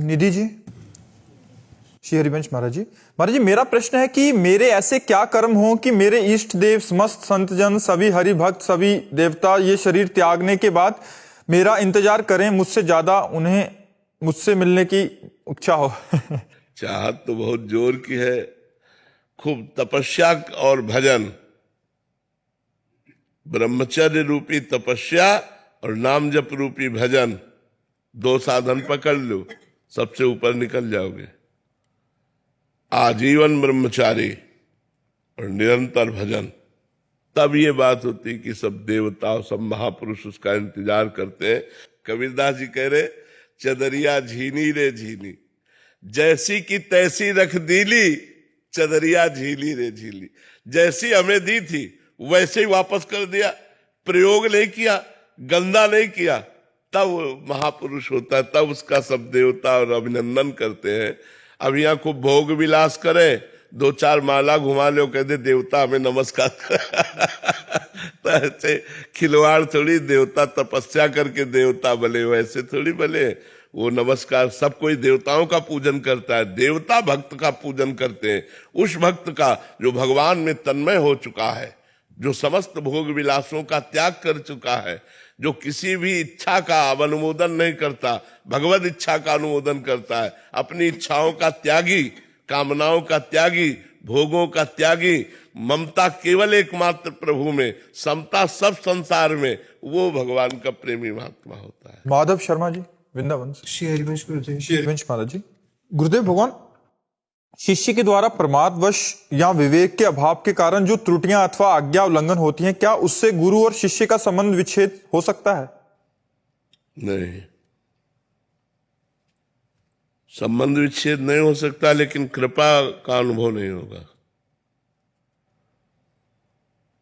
निधि जी, श्री हरिवंश महाराज जी, मेरा प्रश्न है कि मेरे ऐसे क्या कर्म हों कि मेरे इष्ट देव, समस्त संतजन, सभी हरि भक्त, सभी देवता ये शरीर त्यागने के बाद मेरा इंतजार करें, मुझसे ज्यादा उन्हें मुझसे मिलने की इच्छा हो। चाहत तो बहुत जोर की है। खूब तपस्या और भजन, ब्रह्मचर्य रूपी तपस्या और नाम जप रूपी भजन, दो साधन पकड़ लो, सबसे ऊपर निकल जाओगे। आजीवन ब्रह्मचारी और निरंतर भजन, तब ये बात होती कि सब देवता, सब महापुरुष उसका इंतजार करते हैं। कबीरदास जी कह रहे, चदरिया झीनी रे झीनी, जैसी की तैसी रख दीली, चदरिया झीली रे झीली। जैसी हमें दी थी वैसे ही वापस कर दिया, प्रयोग नहीं किया, गंदा नहीं किया, तब महापुरुष होता है, तब उसका सब देवता और अभिनंदन करते हैं। अब यहाँ खूब भोग विलास करे, दो चार माला घुमा लो, कहते देवता हमें नमस्कार तो ऐसे खिलवाड़ थोड़ी, देवता तपस्या करके देवता बने, वैसे थोड़ी बने। वो नमस्कार, सब कोई देवताओं का पूजन करता है, देवता भक्त का पूजन करते हैं। उस भक्त का जो भगवान में तन्मय हो चुका है, जो समस्त भोग विलासों का त्याग कर चुका है, जो किसी भी इच्छा का अनुमोदन नहीं करता, भगवत इच्छा का अनुमोदन करता है, अपनी इच्छाओं का त्यागी, कामनाओं का त्यागी, भोगों का त्यागी, ममता केवल एकमात्र प्रभु में, समता सब संसार में, वो भगवान का प्रेमी महात्मा होता है। माधव शर्मा जी, वृंदावन। श्री हरिवंश गुरुदेव। श्री हरिवंश महाराज जी, गुरुदेव भगवान, शिष्य के द्वारा प्रमादवश या विवेक के अभाव के कारण जो त्रुटियां अथवा आज्ञा उल्लंघन होती हैं, क्या उससे गुरु और शिष्य का संबंध विच्छेद हो सकता है? नहीं, संबंध विच्छेद नहीं हो सकता, लेकिन कृपा का अनुभव नहीं होगा।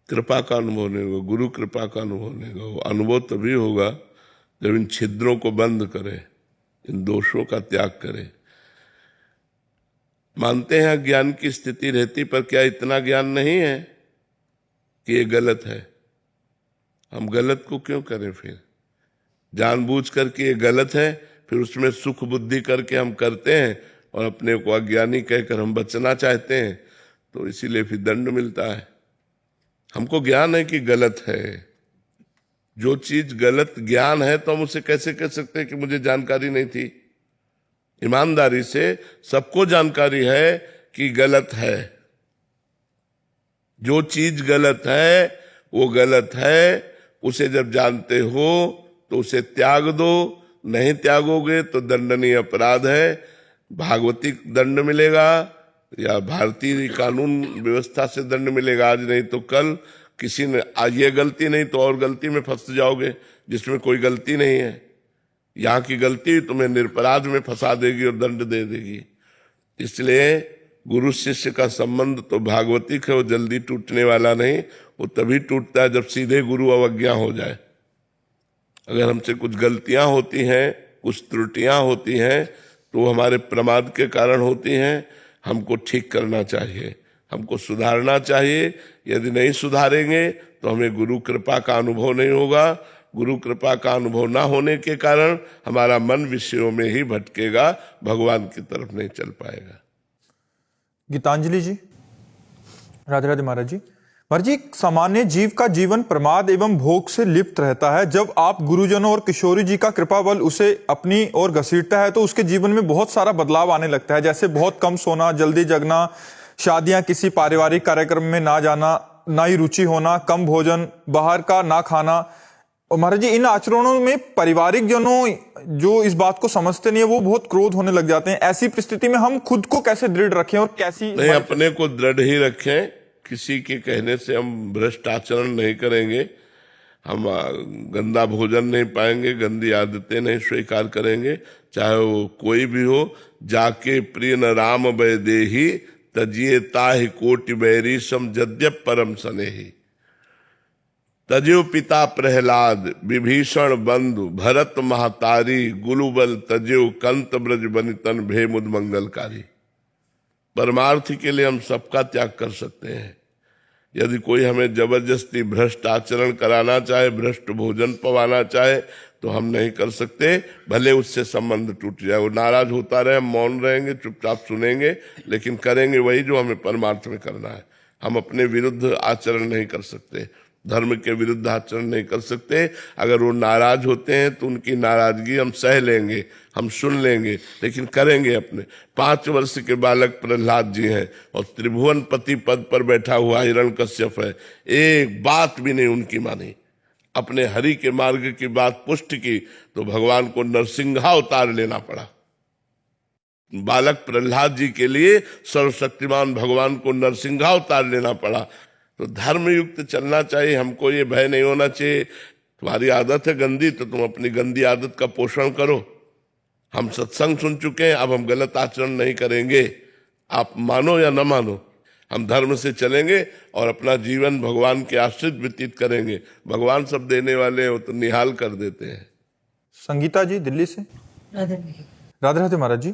कृपा का अनुभव नहीं होगा, गुरु कृपा का अनुभव नहीं होगा। वो अनुभव तभी होगा जब इन छिद्रों को बंद करे, इन दोषों का त्याग करे। मानते हैं ज्ञान की स्थिति रहती, पर क्या इतना ज्ञान नहीं है कि ये गलत है? हम गलत को क्यों करें? फिर जानबूझ करके ये गलत है, फिर उसमें सुख बुद्धि करके हम करते हैं और अपने को अज्ञानी कहकर हम बचना चाहते हैं, तो इसीलिए फिर दंड मिलता है। हमको ज्ञान है कि गलत है। जो चीज गलत ज्ञान है तो हम उसे कैसे कह सकते हैं कि मुझे जानकारी नहीं थी? ईमानदारी से सबको जानकारी है कि गलत है। जो चीज गलत है वो गलत है, उसे जब जानते हो तो उसे त्याग दो। नहीं त्यागोगे तो दंडनीय अपराध है, भागवतिक दंड मिलेगा या भारतीय कानून व्यवस्था से दंड मिलेगा, आज नहीं तो कल। किसी ने आज ये गलती नहीं तो और गलती में फंस जाओगे जिसमें कोई गलती नहीं है। यहाँ की गलती तुम्हें निरपराध में फंसा देगी और दंड दे देगी। इसलिए गुरु शिष्य का संबंध तो भागवतिक है, वो जल्दी टूटने वाला नहीं। वो तभी टूटता है जब सीधे गुरु अवज्ञा हो जाए। अगर हमसे कुछ गलतियां होती हैं, कुछ त्रुटियां होती हैं, तो हमारे प्रमाद के कारण होती हैं। हमको ठीक करना चाहिए, हमको सुधारना चाहिए। यदि नहीं सुधारेंगे तो हमें गुरु कृपा का अनुभव नहीं होगा। गुरु कृपा का अनुभव ना होने के कारण हमारा मन विषयों में ही भटकेगा, भगवान की तरफ नहीं चल पाएगा। गीतांजलि जी, राधे राधे महाराज जी। महाराज जी, सामान्य जीव का जीवन प्रमाद एवं भोग से लिप्त रहता है। जब आप गुरुजनों और किशोरी जी का कृपा बल उसे अपनी ओर घसीटता है तो उसके जीवन में बहुत सारा बदलाव आने लगता है, जैसे बहुत कम सोना, जल्दी जगना, शादियां, किसी पारिवारिक कार्यक्रम में ना जाना, ना ही रुचि होना, कम भोजन, बाहर का ना खाना। और महाराज जी, इन आचरणों में पारिवारिक जनों जो इस बात को समझते नहीं है, वो बहुत क्रोध होने लग जाते हैं। ऐसी परिस्थिति में हम खुद को कैसे दृढ़ रखें और कैसी नहीं, अपने को दृढ़ ही रखें। किसी के कहने से हम भ्रष्ट आचरण नहीं करेंगे, हम गंदा भोजन नहीं पाएंगे, गंदी आदतें नहीं स्वीकार करेंगे, चाहे वो कोई भी हो। जाके प्रिय न राम वैदेही, तजिए ताहि कोटि बैरी सम जद्यप परम स्नेही। तजो पिता प्रहलाद, विभीषण बंधु, भरत महतारी, गुलुबल तजो कंत ब्रज बनितन भे मुद मंगलकारी। परमार्थ के लिए हम सबका त्याग कर सकते हैं। यदि कोई हमें जबरदस्ती भ्रष्ट आचरण कराना चाहे, भ्रष्ट भोजन पवाना चाहे, तो हम नहीं कर सकते, भले उससे संबंध टूट जाए। वो नाराज होता रहे, हम मौन रहेंगे, चुपचाप सुनेंगे, लेकिन करेंगे वही जो हमें परमार्थ में करना है। हम अपने विरुद्ध आचरण नहीं कर सकते, धर्म के विरुद्ध आचरण नहीं कर सकते। अगर वो नाराज होते हैं तो उनकी नाराजगी हम सह लेंगे, हम सुन लेंगे, लेकिन करेंगे अपने। 5 वर्ष के बालक प्रहलाद जी हैं और त्रिभुवन पति पद पर बैठा हुआ हिरण्यकश्यप है, एक बात भी नहीं उनकी मानी, अपने हरि के मार्ग की बात पुष्ट की तो भगवान को नरसिंहावतार लेना पड़ा। बालक प्रहलाद जी के लिए सर्वशक्तिमान भगवान को नरसिंहावतार लेना पड़ा। तो धर्म युक्त चलना चाहिए, हमको ये भय नहीं होना चाहिए तुम्हारी आदत है गंदी तो तुम अपनी गंदी आदत का पोषण करो। हम सत्संग सुन चुके हैं, अब हम गलत आचरण नहीं करेंगे, आप मानो या न मानो, हम धर्म से चलेंगे और अपना जीवन भगवान के आश्रित व्यतीत करेंगे। भगवान सब देने वाले हैं, वो तो निहाल कर देते हैं। संगीता जी दिल्ली से। राधे राधे राधे महाराज जी।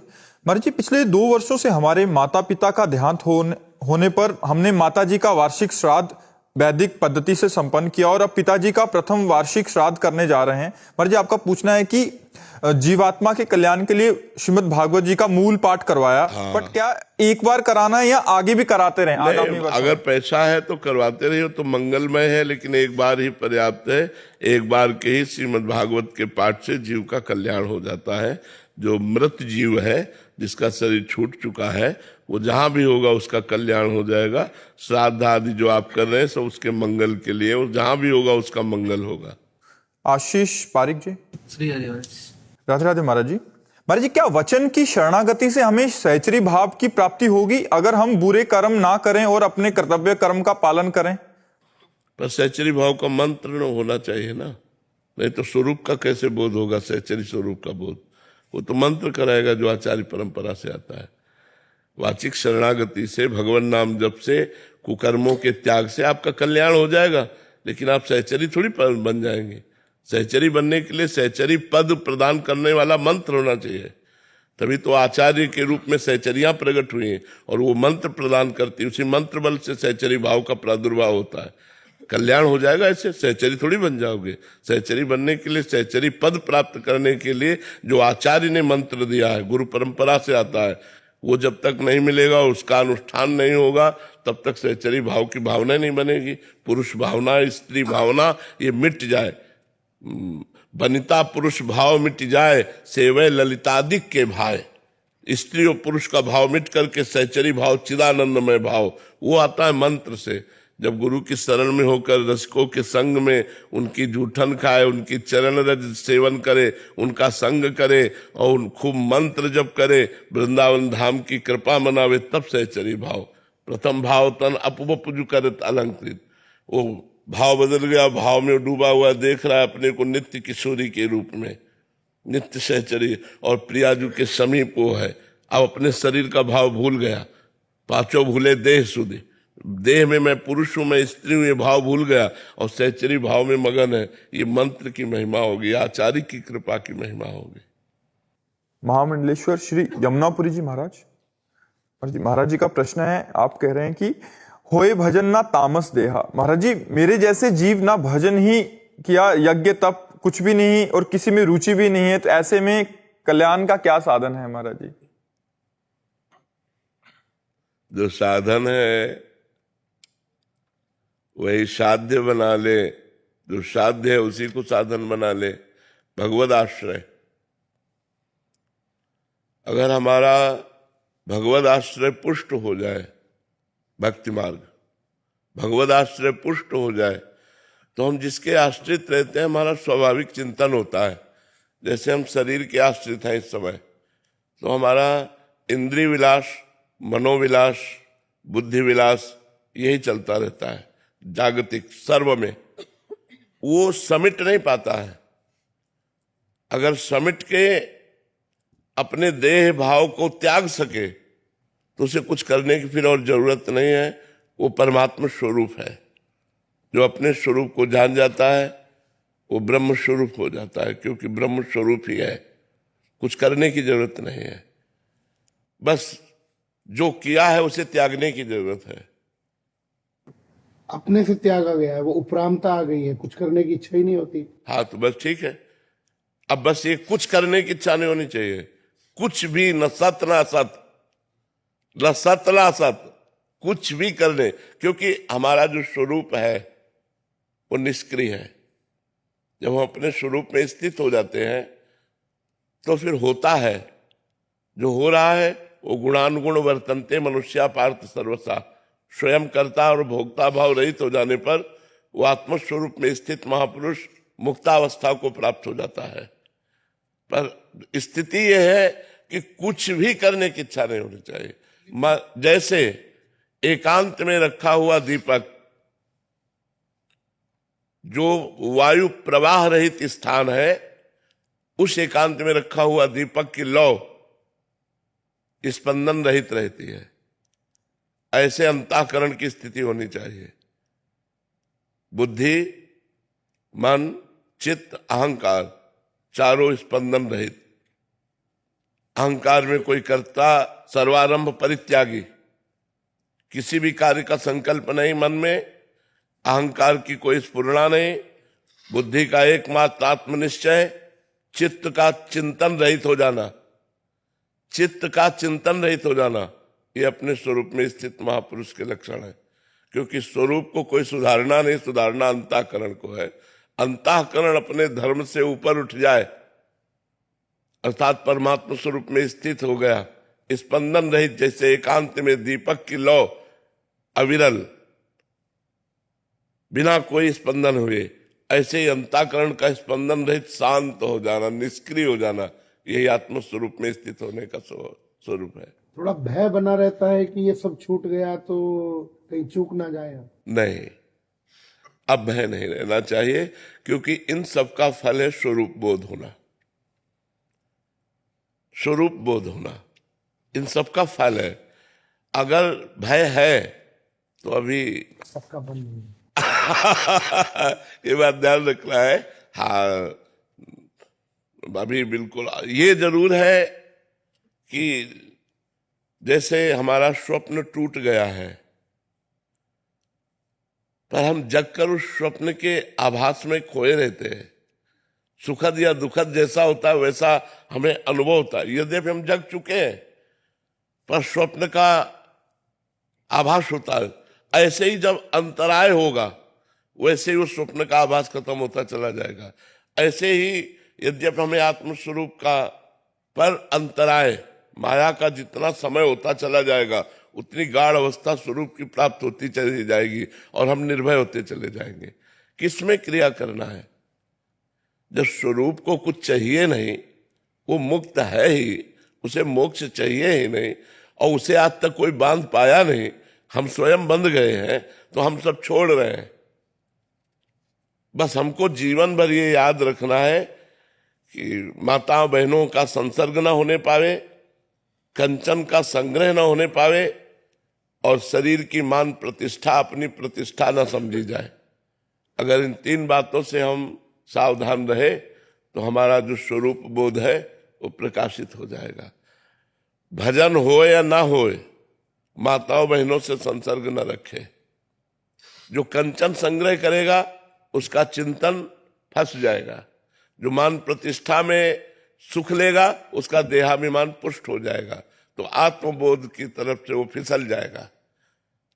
महाराज जी, पिछले 2 वर्षों से हमारे माता पिता का देहांत होने पर हमने माता जी का वार्षिक श्राद्ध वैदिक पद्धति से संपन्न किया और अब पिताजी का प्रथम वार्षिक श्राद्ध करने जा रहे हैं। महाराज जी, आपका पूछना है कि जीवात्मा के कल्याण के लिए श्रीमद् भागवत जी का मूल पाठ करवाया, बट क्या एक बार कराना है या आगे भी कराते रहें आगामी वर्ष? अगर पैसा है तो करवाते रहिए तो मंगलमय है, लेकिन एक बार ही पर्याप्त है। एक बार के ही श्रीमद् भागवत के पाठ से जीव का कल्याण हो जाता है। जो मृत जीव है, जिसका शरीर छूट चुका है, वो जहां भी होगा उसका कल्याण हो जाएगा। श्राद्ध आदि जो आप कर रहे हैं सब उसके मंगल के लिए, और जहां भी होगा उसका मंगल होगा। आशीष पारिक जी। श्री हरिवंश। राधे राधे महाराज जी। महाराज जी, क्या वचन की शरणागति से हमें सहचरी भाव की प्राप्ति होगी अगर हम बुरे कर्म ना करें और अपने कर्तव्य कर्म का पालन करें? पर सहचरी भाव का मंत्र न होना चाहिए ना, नहीं तो स्वरूप का कैसे बोध होगा? सहचरी स्वरूप का बोध वो तो मंत्र कराएगा जो आचार्य परंपरा से आता है। वाचिक शरणागति से, भगवान नाम जप से, कुकर्मों के त्याग से आपका कल्याण हो जाएगा, लेकिन आप सहचरी थोड़ी बन जाएंगे। सहचरी बनने के लिए सहचरी पद प्रदान करने वाला मंत्र होना चाहिए, तभी तो आचार्य के रूप में सहचरियां प्रकट हुई हैं और वो मंत्र प्रदान करती है। उसी मंत्र बल से सहचरी भाव का प्रादुर्भाव होता है। कल्याण हो जाएगा, ऐसे सहचरी थोड़ी बन जाओगे। सहचरी बनने के लिए, सहचरी पद प्राप्त करने के लिए जो आचार्य ने मंत्र दिया है, गुरु परंपरा से आता है, वो जब तक नहीं मिलेगा, उसका अनुष्ठान नहीं होगा, तब तक सहचरी भाव की भावना नहीं बनेगी। पुरुष भावना, स्त्री भावना ये मिट जाए, वनिता पुरुष भाव मिट जाए, सेवै ललितादिक के भाई। स्त्री और पुरुष का भाव मिट करके सहचरी भाव, चिदानंदमय भाव, वो आता है मंत्र से। जब गुरु की शरण में होकर रसिकों के संग में उनकी जूठन खाए, उनकी चरण रज सेवन करे, उनका संग करे और खूब मंत्र जप करे, वृंदावन धाम की कृपा मनावे, तब सहचरी भाव। प्रथम भाव तन अपवपुजु करत अलंकृत, वो भाव बदल गया, भाव में डूबा हुआ देख रहा है अपने को नित्य किशोरी के रूप में, नित्य सहचरी और प्रियाजू के समीप वो है। अब अपने शरीर का भाव भूल गया, पांचों भूले देह सुधि, देह में मैं पुरुष हूं, मैं स्त्री हूं, ये भाव भूल गया और सहचरी भाव में मगन है। ये मंत्र की महिमा होगी, आचार्य की कृपा की महिमा होगी। महामंडलेश्वर श्री यमुनापुरी जी महाराज। महाराज जी का प्रश्न है, आप कह रहे हैं कि होए भजन ना तामस देहा। महाराज जी, मेरे जैसे जीव ना भजन ही किया, यज्ञ तप कुछ भी नहीं और किसी में रुचि भी नहीं है, तो ऐसे में कल्याण का क्या साधन है महाराज जी? जो साधन है वही साध्य बना ले, जो साध्य है उसी को साधन बना ले। भगवद आश्रय, अगर हमारा भगवद आश्रय पुष्ट हो जाए, भक्ति मार्ग भगवद आश्रय पुष्ट हो जाए, तो हम जिसके आश्रित रहते हैं हमारा स्वाभाविक चिंतन होता है। जैसे हम शरीर के आश्रित हैं इस समय, तो हमारा इंद्रिय विलास, मनोविलास, बुद्धि विलास यही चलता रहता है। जागतिक सर्व में वो समिट नहीं पाता है। अगर समिट के अपने देह भाव को त्याग सके तो उसे कुछ करने की फिर और जरूरत नहीं है। वो परमात्मा स्वरूप है। जो अपने स्वरूप को जान जाता है वो ब्रह्म स्वरूप हो जाता है, क्योंकि ब्रह्म स्वरूप ही है। कुछ करने की जरूरत नहीं है, बस जो किया है उसे त्यागने की जरूरत है। अपने से त्यागा गया है, वो उपरामता आ गई है, कुछ करने की इच्छा ही नहीं होती। हाँ, तो बस ठीक है। अब बस ये कुछ करने की इच्छा नहीं होनी चाहिए, कुछ भी, न सत न असत, न सत न असत, कुछ भी करने, क्योंकि हमारा जो स्वरूप है वो निष्क्रिय है। जब हम अपने स्वरूप में स्थित हो जाते हैं तो फिर होता है, जो हो रहा है वो गुणानुगुण वर्तन्ते मनुष्या पार्थ सर्वसा, स्वयं कर्ता और भोक्ता भाव रहित हो जाने पर वो आत्मस्वरूप में स्थित महापुरुष मुक्तावस्था को प्राप्त हो जाता है। पर स्थिति यह है कि कुछ भी करने की इच्छा नहीं होनी चाहिए। जैसे एकांत में रखा हुआ दीपक, जो वायु प्रवाह रहित स्थान है, उस एकांत में रखा हुआ दीपक की लौ स्पंदन रहित रहती है। ऐसे अंतःकरण की स्थिति होनी चाहिए। बुद्धि, मन, चित्त, अहंकार, चारों स्पंदन रहित। अहंकार में कोई कर्ता, सर्वारंभ परित्यागी, किसी भी कार्य का संकल्प नहीं मन में, अहंकार की कोई स्फुरणा नहीं, बुद्धि का एकमात्र आत्मनिश्चय, चित्त का चिंतन रहित हो जाना, चित्त का चिंतन रहित हो जाना, ये अपने स्वरूप में स्थित महापुरुष के लक्षण है। क्योंकि स्वरूप को कोई सुधारना नहीं, सुधारना अंतःकरण को है। अंतःकरण अपने धर्म से ऊपर उठ जाए, अर्थात परमात्मा स्वरूप में स्थित हो गया, स्पंदन रहित, जैसे एकांत में दीपक की लौ अविरल, बिना कोई स्पंदन हुए, ऐसे ही अंतःकरण का स्पंदन रहित शांत हो जाना, निष्क्रिय हो जाना, यही आत्मस्वरूप में स्थित होने का स्वरूप है। थोड़ा भय बना रहता है कि ये सब छूट गया तो कहीं चूक ना जाए। नहीं, अब भय नहीं रहना चाहिए, क्योंकि इन सब का फल है स्वरूप बोध होना। स्वरूप बोध होना इन सब का फल है। अगर भय है तो अभी सबका बंद नहीं। ये बात ध्यान रखना है। हाँ, अभी बिल्कुल ये जरूर है कि जैसे हमारा स्वप्न टूट गया है, पर हम जगकर उस स्वप्न के आभास में खोए रहते हैं। सुखद या दुखद जैसा होता है वैसा हमें अनुभव होता है। यद्यपि हम जग चुके हैं, पर स्वप्न का आभास होता है। ऐसे ही जब अंतराय होगा, वैसे ही उस स्वप्न का आभास खत्म होता चला जाएगा। ऐसे ही यद्यपि हमें आत्मस्वरूप का पर अंतराय, माया का जितना समय होता चला जाएगा, उतनी गाढ़ अवस्था स्वरूप की प्राप्त होती चली जाएगी और हम निर्भय होते चले जाएंगे। किसमें क्रिया करना है? जब स्वरूप को कुछ चाहिए नहीं, वो मुक्त है ही, उसे मोक्ष चाहिए ही नहीं, और उसे आज तक कोई बांध पाया नहीं, हम स्वयं बंध गए हैं, तो हम सब छोड़ रहे हैं। बस हमको जीवन भर ये याद रखना है कि माता बहनों का संसर्ग ना होने पावे, कंचन का संग्रह ना होने पावे, और शरीर की मान प्रतिष्ठा अपनी प्रतिष्ठा ना समझी जाए। अगर इन तीन बातों से हम सावधान रहे तो हमारा जो स्वरूप बोध है वो प्रकाशित हो जाएगा। भजन हो या ना हो, माताओं बहनों से संसर्ग न रखे। जो कंचन संग्रह करेगा उसका चिंतन फंस जाएगा। जो मान प्रतिष्ठा में सुख लेगा उसका देहाभिमान पुष्ट हो जाएगा, तो आत्मबोध की तरफ से वो फिसल जाएगा।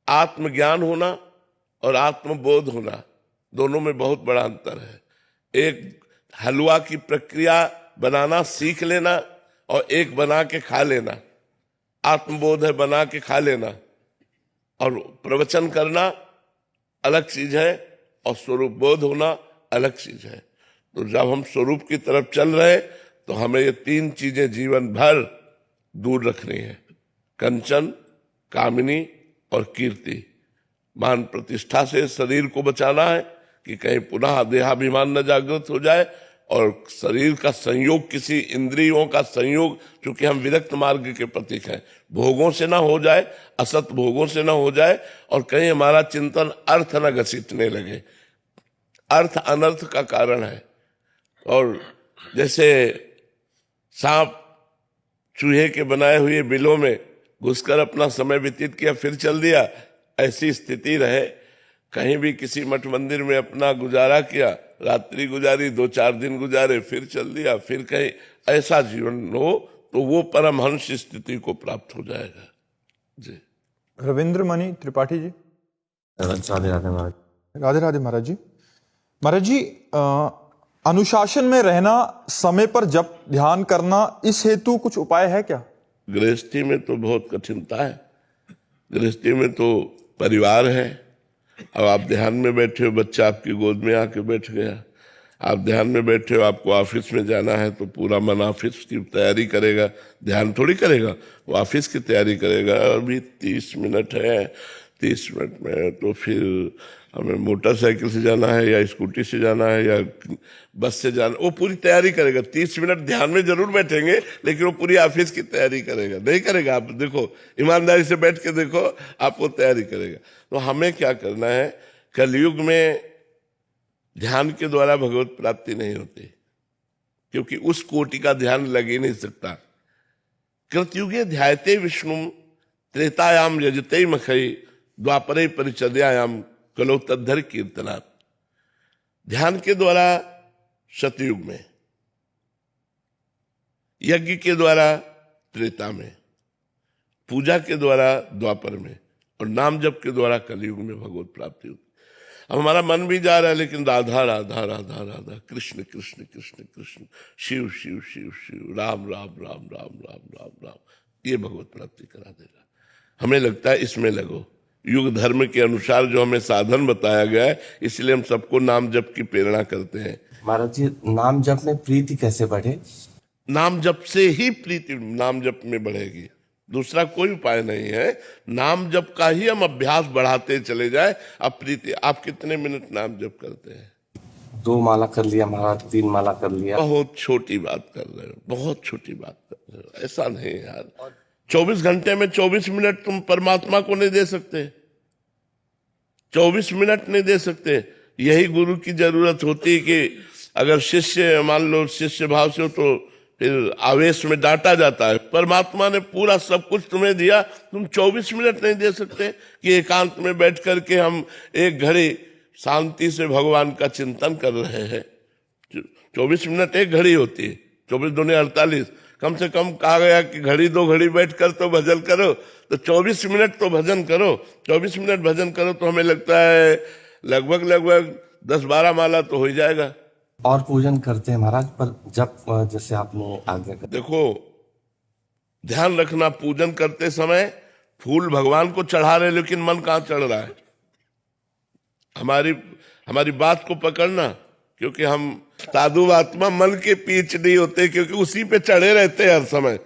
आत्मज्ञान होना और आत्मबोध होना दोनों में बहुत बड़ा अंतर है। एक हलवा की प्रक्रिया बनाना सीख लेना और एक बना के खा लेना। आत्मबोध है बना के खा लेना, और प्रवचन करना अलग चीज है और स्वरूप बोध होना अलग चीज है। तो जब हम स्वरूप की तरफ चल रहे तो हमें ये तीन चीजें जीवन भर दूर रखनी है। कंचन, कामिनी और कीर्ति। मान प्रतिष्ठा से शरीर को बचाना है कि कहीं पुनः देहाभिमान न जागृत हो जाए, और शरीर का संयोग, किसी इंद्रियों का संयोग, चूंकि हम विरक्त मार्ग के प्रतीक हैं, भोगों से ना हो जाए, असत भोगों से ना हो जाए, और कहीं हमारा चिंतन अर्थ न घसीटने लगे। अर्थ अनर्थ का कारण है। और जैसे सांप चूहे के बनाए हुए बिलों में घुसकर अपना समय व्यतीत किया फिर चल दिया, ऐसी स्थिति रहे। कहीं भी किसी मठ मंदिर में अपना गुजारा किया, रात्रि गुजारी, 2-4 दिन गुजारे, फिर चल दिया, फिर कहीं ऐसा जीवन हो तो वो परमहंस स्थिति को प्राप्त हो जाएगा। जी। रविंद्र मणि त्रिपाठी जी। राधे राधे महाराज। राधे राधे महाराज जी। महाराज जी, अनुशासन में रहना, समय पर जप ध्यान करना, इस हेतु कुछ उपाय है क्या? गृहस्थी में तो बहुत कठिनता है। गृहस्थी में तो परिवार है। अब आप ध्यान में बैठे हो, बच्चा आपकी गोद में आके बैठ गया, आप ध्यान में बैठे हो, आपको ऑफिस में जाना है तो पूरा मन ऑफिस की तैयारी करेगा, ध्यान थोड़ी करेगा, वो ऑफिस की तैयारी करेगा। अभी 30 मिनट है, 30 मिनट में तो फिर हमें मोटरसाइकिल से जाना है या स्कूटी से जाना है या बस से जाना, वो पूरी तैयारी करेगा। 30 मिनट ध्यान में जरूर बैठेंगे, लेकिन वो पूरी ऑफिस की तैयारी करेगा, नहीं करेगा। आप देखो, ईमानदारी से बैठ के देखो, आप वो तैयारी करेगा। तो हमें क्या करना है, कलयुग में ध्यान के द्वारा भगवत प्राप्ति नहीं होती, क्योंकि उस कोटि का ध्यान लग ही नहीं सकता। कृतयुगे ध्यायते विष्णु, त्रेतायाम यजते मखई, द्वापरे परिचर्यायाम कलो तद्धर कीर्तना। ध्यान के द्वारा सतयुग में, यज्ञ के द्वारा त्रेता में, पूजा के द्वारा द्वापर में, और नाम जप के द्वारा कलयुग में भगवत प्राप्ति होती। अब हमारा मन भी जा रहा है, लेकिन राधा राधा राधा राधा, कृष्ण कृष्ण कृष्ण कृष्ण, शिव शिव शिव शिव, राम राम राम राम राम राम राम, ये भगवत प्राप्ति करा देगा। हमें लगता है इसमें लगो। युग धर्म के अनुसार जो हमें साधन बताया गया है, इसलिए हम सबको नाम जप की प्रेरणा करते हैं। महाराज जी, नाम जप में प्रीति कैसे बढ़े? नाम जप से ही प्रीति नाम जप में बढ़ेगी, दूसरा कोई उपाय नहीं है। नाम जप का ही हम अभ्यास बढ़ाते चले जाए। अब प्रीति, आप कितने मिनट नाम जप करते हैं? 2 माला कर लिया महाराज, 3 माला कर लिया। बहुत छोटी बात कर रहे हो, बहुत छोटी बात कर रहे हो। ऐसा नहीं यार, 24 घंटे में 24 मिनट तुम परमात्मा को नहीं दे सकते, 24 मिनट नहीं दे सकते। यही गुरु की जरूरत होती है कि अगर शिष्य, मान लो शिष्य भाव से हो तो फिर आवेश में डांटा जाता है। परमात्मा ने पूरा सब कुछ तुम्हें दिया, तुम 24 मिनट नहीं दे सकते कि एकांत में बैठ करके हम 1 घड़ी शांति से भगवान का चिंतन कर रहे हैं। 24 मिनट 1 घड़ी होती है, 24 दूनी 48। कम से कम कहा गया कि घड़ी 2 घड़ी बैठ कर तो भजन करो, तो 24 मिनट तो भजन करो। 24 मिनट भजन करो तो हमें लगता है लगभग 10-12 माला तो हो ही जाएगा। और पूजन करते हैं महाराज, पर जब जैसे आपने आज्ञा कर। देखो, ध्यान रखना, पूजन करते समय फूल भगवान को चढ़ा रहे, लेकिन मन कहाँ चढ़ रहा है? हमारी बात को पकड़ना, क्योंकि हम साधु आत्मा मन के पीछे नहीं होते, क्योंकि उसी पे चढ़े रहते हैं हर समय।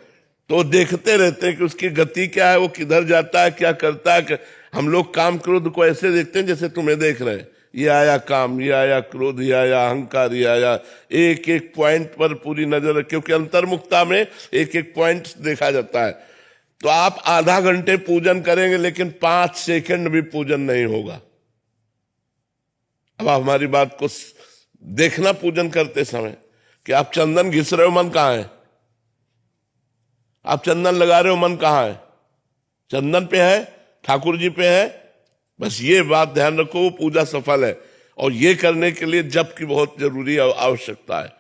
तो देखते रहते हैं कि उसकी गति क्या है, वो किधर जाता है, क्या करता है। हम लोग काम क्रोध को ऐसे देखते हैं जैसे तुम्हें देख रहे हैं। ये आया काम, ये आया क्रोध, ये आया अहंकार, ये आया, एक एक पॉइंट पर पूरी नजर, क्योंकि अंतर्मुखता में एक एक पॉइंट देखा जाता है। तो आप आधा घंटे पूजन करेंगे, लेकिन 5 सेकंड भी पूजन नहीं होगा। अब आप हमारी बात को देखना, पूजन करते समय कि आप चंदन घिस रहे हो, मन कहाँ है? आप चंदन लगा रहे हो, मन कहाँ है? चंदन पे है, ठाकुर जी पे है। बस ये बात ध्यान रखो, वो पूजा सफल है। और ये करने के लिए जप की बहुत जरूरी आवश्यकता है।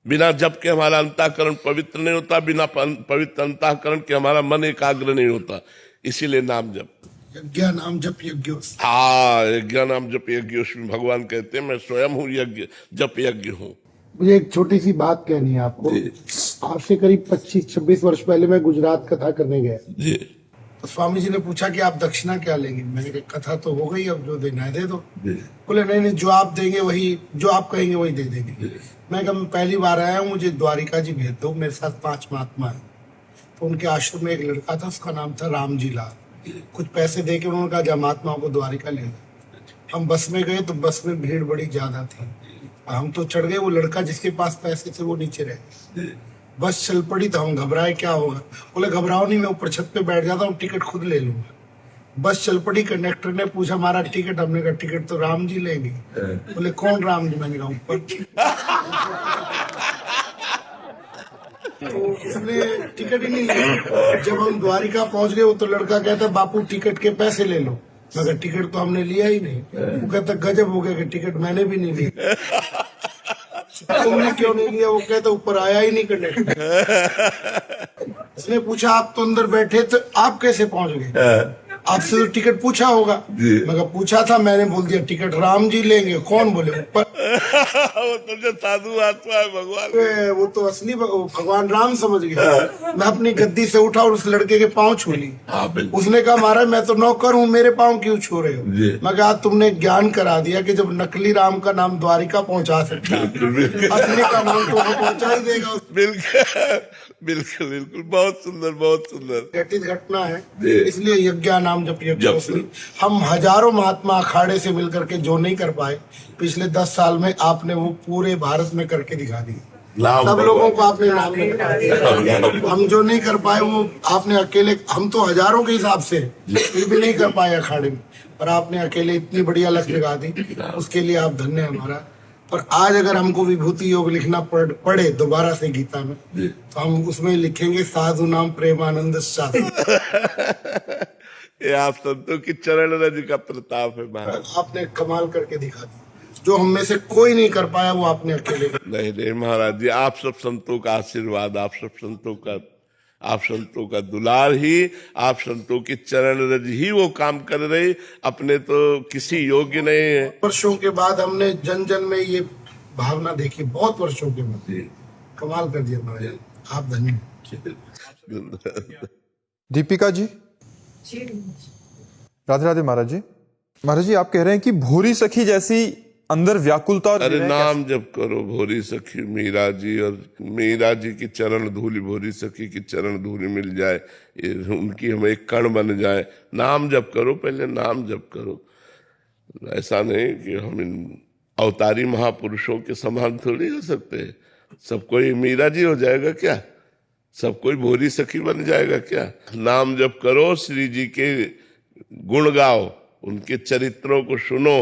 बिना जप के हमारा अंतःकरण पवित्र नहीं होता, बिना पवित्र अंतःकरण के हमारा मन एकाग्र नहीं होता। इसीलिए नाम जप, यज्ञ नाम जप यज्ञ। यज्ञ नाम जप यज्ञ, उसमें भगवान कहते हैं मैं स्वयं हूँ यज्ञ, जप यज्ञ हूँ। मुझे एक छोटी सी बात कहनी है आपको। आज से करीब 25-26 वर्ष पहले मैं गुजरात कथा करने गया। तो स्वामी जी ने पूछा कि आप दक्षिणा क्या लेंगे? मैंने कहा कथा तो हो गई, अब जो देना है दे दो। बोले नहीं, जो आप देंगे वही, जो आप कहेंगे वही दे देंगे। मैं कहा मैं पहली बार आया हूँ, मुझे द्वारिका जी भेज दो, मेरे साथ 5 महात्मा है। तो उनके आश्रम में एक लड़का था, उसका नाम था राम जी लाल। कुछ पैसे दे के उन्होंने कहा जा महात्माओं को द्वारिका ले गए। हम बस में गए तो बस में भीड़ बड़ी ज्यादा थी। हम तो चढ़ गए, वो लड़का जिसके पास पैसे थे वो नीचे रह गया। बस चल पड़ी तो हम घबराए, क्या होगा? बोले घबराओ नहीं, मैं ऊपर छत पे बैठ जाता हूँ, टिकट खुद ले लूंगा। बस चल पड़ी। कंडक्टर ने पूछा हमारा टिकट, हमने कहा टिकट तो राम जी लेंगे। बोले कौन राम जी? मैंने कहा ऊपर। तो उसने टिकट ही नहीं लिया। जब हम द्वारिका पहुंच गए, वो तो लड़का कहता बापू टिकट के पैसे ले लो। मगर टिकट तो हमने लिया ही नहीं। वो कहता गजब हो गया कि टिकट मैंने भी नहीं लिया। तुमने क्यों नहीं लिया? वो कहते ऊपर आया ही नहीं कंडक्टर। उसने पूछा आप तो अंदर बैठे तो आप कैसे पहुंच गए? आपसे तो टिकट पूछा होगा। मैं कहा पूछा था, मैंने बोल दिया टिकट राम जी लेंगे। कौन बोले ऊपर? वो तो जो साधु आत्मा है भगवान। वो तो असली भगवान राम समझ गया। मैं अपनी गद्दी से उठा और उस लड़के के पाँव छू ली। उसने कहा महाराज मैं तो नौकर हूँ, मेरे पाँव क्यों छू रहे हो? मैं कहा तुमने ज्ञान करा दिया कि जब नकली राम का नाम द्वारिका पहुंचा सकता है, असली का नाम तो वहाँ पहुंचा ही देगा। बिल्कुल बिल्कुल बिल्कुल, बहुत सुंदर बहुत सुंदर। घटित घटना है, इसलिए यज्ञ नाम जप यज्ञ। हम हजारों महात्मा अखाड़े से मिलकर के जो नहीं कर पाए पिछले 10 साल में, आपने वो पूरे भारत में करके दिखा दिया। सब लोगों को आपने नाम में दिखा दिया। हम जो नहीं कर पाए वो आपने अकेले, हम तो हजारों के हिसाब से फिर भी नहीं कर पाए अखाड़े में, पर आपने अकेले इतनी बढ़िया लत लगा दी, उसके लिए आप धन्य है हमारा। और आज अगर हमको विभूति योग लिखना पड़े दोबारा से गीता में, तो हम उसमें लिखेंगे साधु नाम प्रेमानंद शास्त्री। ये आप संतों की चरण रज का प्रताप है महाराज। आपने कमाल करके दिखा दिया, जो हम में से कोई नहीं कर पाया वो आपने अकेले कर। नहीं नहीं महाराज जी, आप सब संतों का आशीर्वाद, आप संतों का दुलार ही, आप संतों की चरण रज ही वो काम कर रहे, अपने तो किसी योग्य नहीं है। वर्षों के बाद हमने जन जन में ये भावना देखी, बहुत वर्षों के बाद। कमाल कर दिया महाराज, आप धन्य। दीपिका जी, राधे राधे महाराज जी। महाराज जी आप कह रहे हैं कि भूरी सखी जैसी अंदर व्याकुलता और अरे नाम जप करो भोरी सखी मीरा जी, और मीरा जी की चरण धूलि, भोरी सखी की चरण धूलि मिल जाए, उनकी हम एक कण बन जाए। नाम जप करो, पहले नाम जप करो। ऐसा नहीं कि हम इन अवतारी महापुरुषों के समान थोड़ी हो सकते। सब कोई मीरा जी हो जाएगा क्या? सब कोई भोरी सखी बन जाएगा क्या? नाम जप करो, श्री जी के गुण गाओ, उनके चरित्रों को सुनो।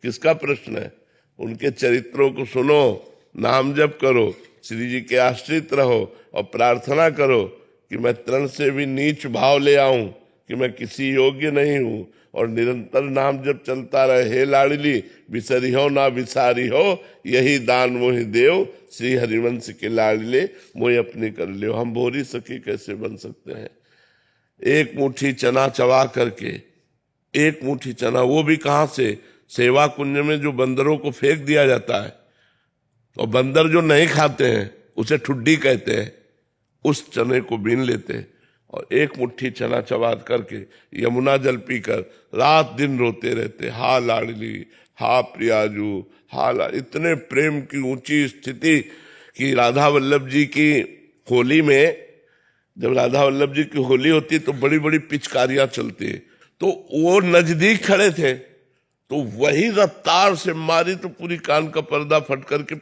किसका प्रश्न है? उनके चरित्रों को सुनो, नाम जप करो, श्री जी के आश्रित रहो और प्रार्थना करो कि मैं तृण से भी नीच भाव ले आऊं, कि मैं किसी योग्य नहीं हूं, और निरंतर नाम जप चलता रहे। हे लाडली बिसरी हो ना बिसारी हो, यही दान मोहि देव, श्री हरिवंश के लाडले मोहि अपनी कर लियो। हम भोरी सखी कैसे बन सकते हैं? एक मुट्ठी चना चबा करके, एक मुट्ठी चना, वो भी कहां से? सेवा कुंज में जो बंदरों को फेंक दिया जाता है, और बंदर जो नहीं खाते हैं उसे ठुड्डी कहते हैं, उस चने को बीन लेते और एक मुट्ठी चना चबा करके यमुना जल पीकर रात दिन रोते रहते, हा लाडली, हा प्रियाजू, इतने प्रेम की ऊंची स्थिति कि राधा वल्लभ जी की होली में, जब राधा वल्लभ जी की होली होती तो बड़ी बड़ी पिचकारियां चलती, तो वो नजदीक खड़े थे, तो वही रफ्तार से मारी तो पूरी कान का पर्दा फट करके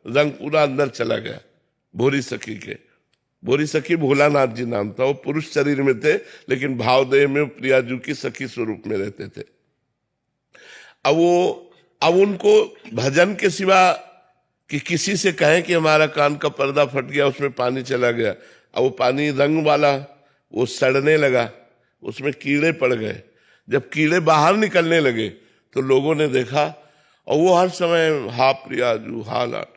रंग पूरा अंदर चला गया। भोरी सखी के, भोरी सखी भोलानाथ जी नाम था। वो पुरुष शरीर में थे लेकिन भावदेह में प्रियाजू की सखी स्वरूप में रहते थे। अब उनको भजन के सिवा कि किसी से कहें कि हमारा कान का पर्दा फट गया, उसमें पानी चला गया, अब वो पानी रंग वाला, वो सड़ने लगा, उसमें कीड़े पड़ गए। जब कीड़े बाहर निकलने लगे तो लोगों ने देखा, और वो हर समय हा प्रियाजू, हा लाड।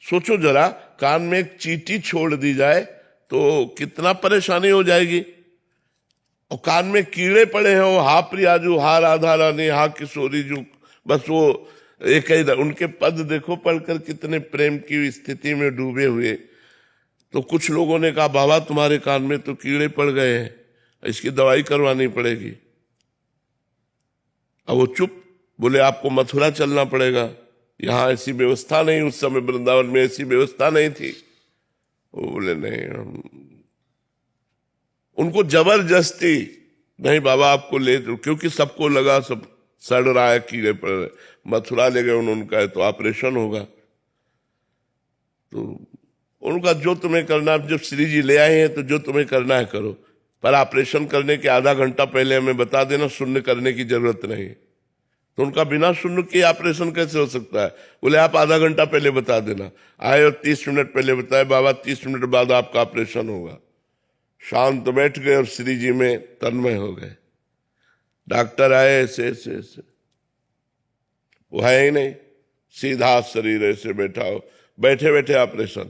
सोचो जरा, कान में एक चींटी छोड़ दी जाए तो कितना परेशानी हो जाएगी, और कान में कीड़े पड़े हैं, वो हा प्रियाजू, हा राधा रानी, हा किशोरी जू, बस वो एक ही। उनके पद देखो पढ़कर कितने प्रेम की स्थिति में डूबे हुए। तो कुछ लोगों ने कहा बाबा तुम्हारे कान में तो कीड़े पड़ गए हैं, इसकी दवाई करवानी पड़ेगी। अब वो चुप, बोले आपको मथुरा चलना पड़ेगा, यहाँ ऐसी व्यवस्था नहीं, उस समय वृंदावन में ऐसी व्यवस्था नहीं थी। वो बोले नहीं, उनको जबरदस्ती नहीं बाबा आपको ले, क्योंकि सबको लगा सब सड़ रहा है, कीड़े पड़ रहे, मथुरा ले गए उन्होंने कहा तो ऑपरेशन होगा। तो उनका जो तुम्हें करना, जब श्री जी ले आए हैं तो जो तुम्हें करना है करो, पर ऑपरेशन करने के आधा घंटा पहले हमें बता देना, शून्य करने की जरूरत नहीं। तो उनका बिना शून्य के ऑपरेशन कैसे हो सकता है? बोले आप आधा घंटा पहले बता देना। आए और 30 मिनट पहले बताए बाबा 30 मिनट बाद आपका ऑपरेशन होगा। शांत बैठ गए और श्री जी में तन्मय हो गए। डॉक्टर आए ऐसे, वो है ही नहीं, सीधा शरीर ऐसे बैठा हो, बैठे बैठे ऑपरेशन,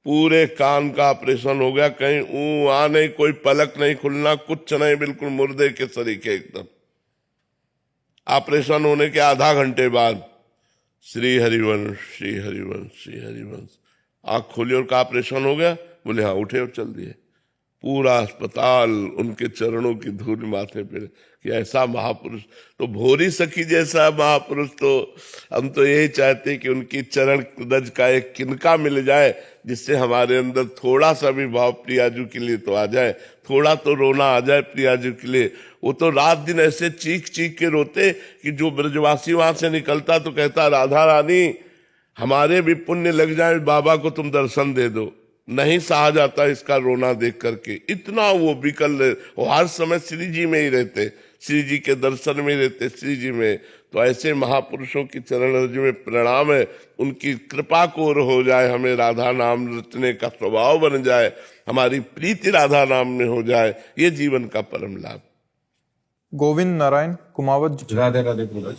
पूरे कान का ऑपरेशन हो गया, कहीं आ नहीं, कोई पलक नहीं खुलना, कुछ नहीं, बिल्कुल मुर्दे के सरीखे एकदम। ऑपरेशन होने के आधा घंटे बाद श्री हरिवंश, श्री हरिवंश, श्री हरिवंश, आंख खोली और का ऑपरेशन हो गया। बोले हाँ, उठे और चल दिए। पूरा अस्पताल उनके चरणों की धूल माथे पे कि ऐसा महापुरुष, तो भोरी सखी जैसा महापुरुष, तो हम तो यही चाहते कि उनकी चरण रज का एक किनका मिल जाए, जिससे हमारे अंदर थोड़ा सा भी भाव प्रियाजू के लिए तो आ जाए, थोड़ा तो रोना आ जाए प्रियाजू के लिए। वो तो रात दिन ऐसे चीख चीख के रोते कि जो ब्रजवासी वहां से निकलता तो कहता, राधा रानी हमारे भी पुण्य लग जाए, बाबा को तुम दर्शन दे दो। नहीं सहा जाता इसका रोना देख करके, इतना वो विकल, वो हर समय श्री जी में ही रहते, श्री जी के दर्शन में ही रहते, श्री जी में। तो ऐसे महापुरुषों की चरण रज में प्रणाम है, उनकी कृपा को हो जाए, हमें राधा नाम रचने का स्वभाव बन जाए, हमारी प्रीति राधा नाम में हो जाए, ये जीवन का परम लाभ। गोविंद नारायण कुमावत जी। राधे राधे प्रभु।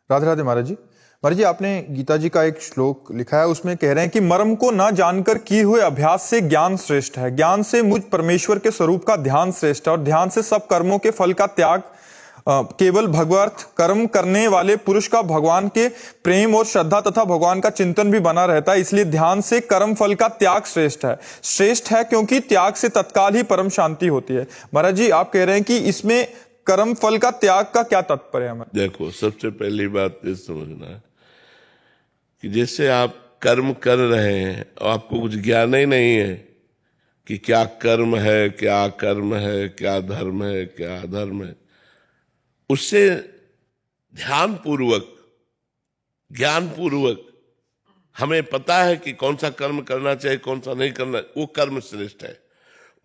राधे राधे महाराज जी। महाराज जी, आपने गीता जी का एक श्लोक लिखा है, उसमें कह रहे हैं कि मर्म को न जानकर किए हुए अभ्यास से ज्ञान श्रेष्ठ है, ज्ञान से मुझ परमेश्वर के स्वरूप का ध्यान श्रेष्ठ है, और ध्यान से सब कर्मों के फल का त्याग, केवल भगवत कर्म करने वाले पुरुष का भगवान के प्रेम और श्रद्धा तथा भगवान का चिंतन भी बना रहता है। इसलिए ध्यान से कर्म फल का त्याग श्रेष्ठ है। श्रेष्ठ है क्योंकि त्याग से तत्काल ही परम शांति होती है। महाराज जी, आप कह रहे हैं कि इसमें कर्म फल का त्याग का क्या तात्पर्य है? देखो, सबसे पहली बात ये समझना है कि जैसे आप कर्म कर रहे हैं और आपको कुछ ज्ञान ही नहीं है कि क्या कर्म है, क्या कर्म है, क्या धर्म है, क्या अधर्म है, उससे ध्यान पूर्वक, ज्ञान पूर्वक हमें पता है कि कौन सा कर्म करना चाहिए, कौन सा नहीं करना, वो कर्म श्रेष्ठ है।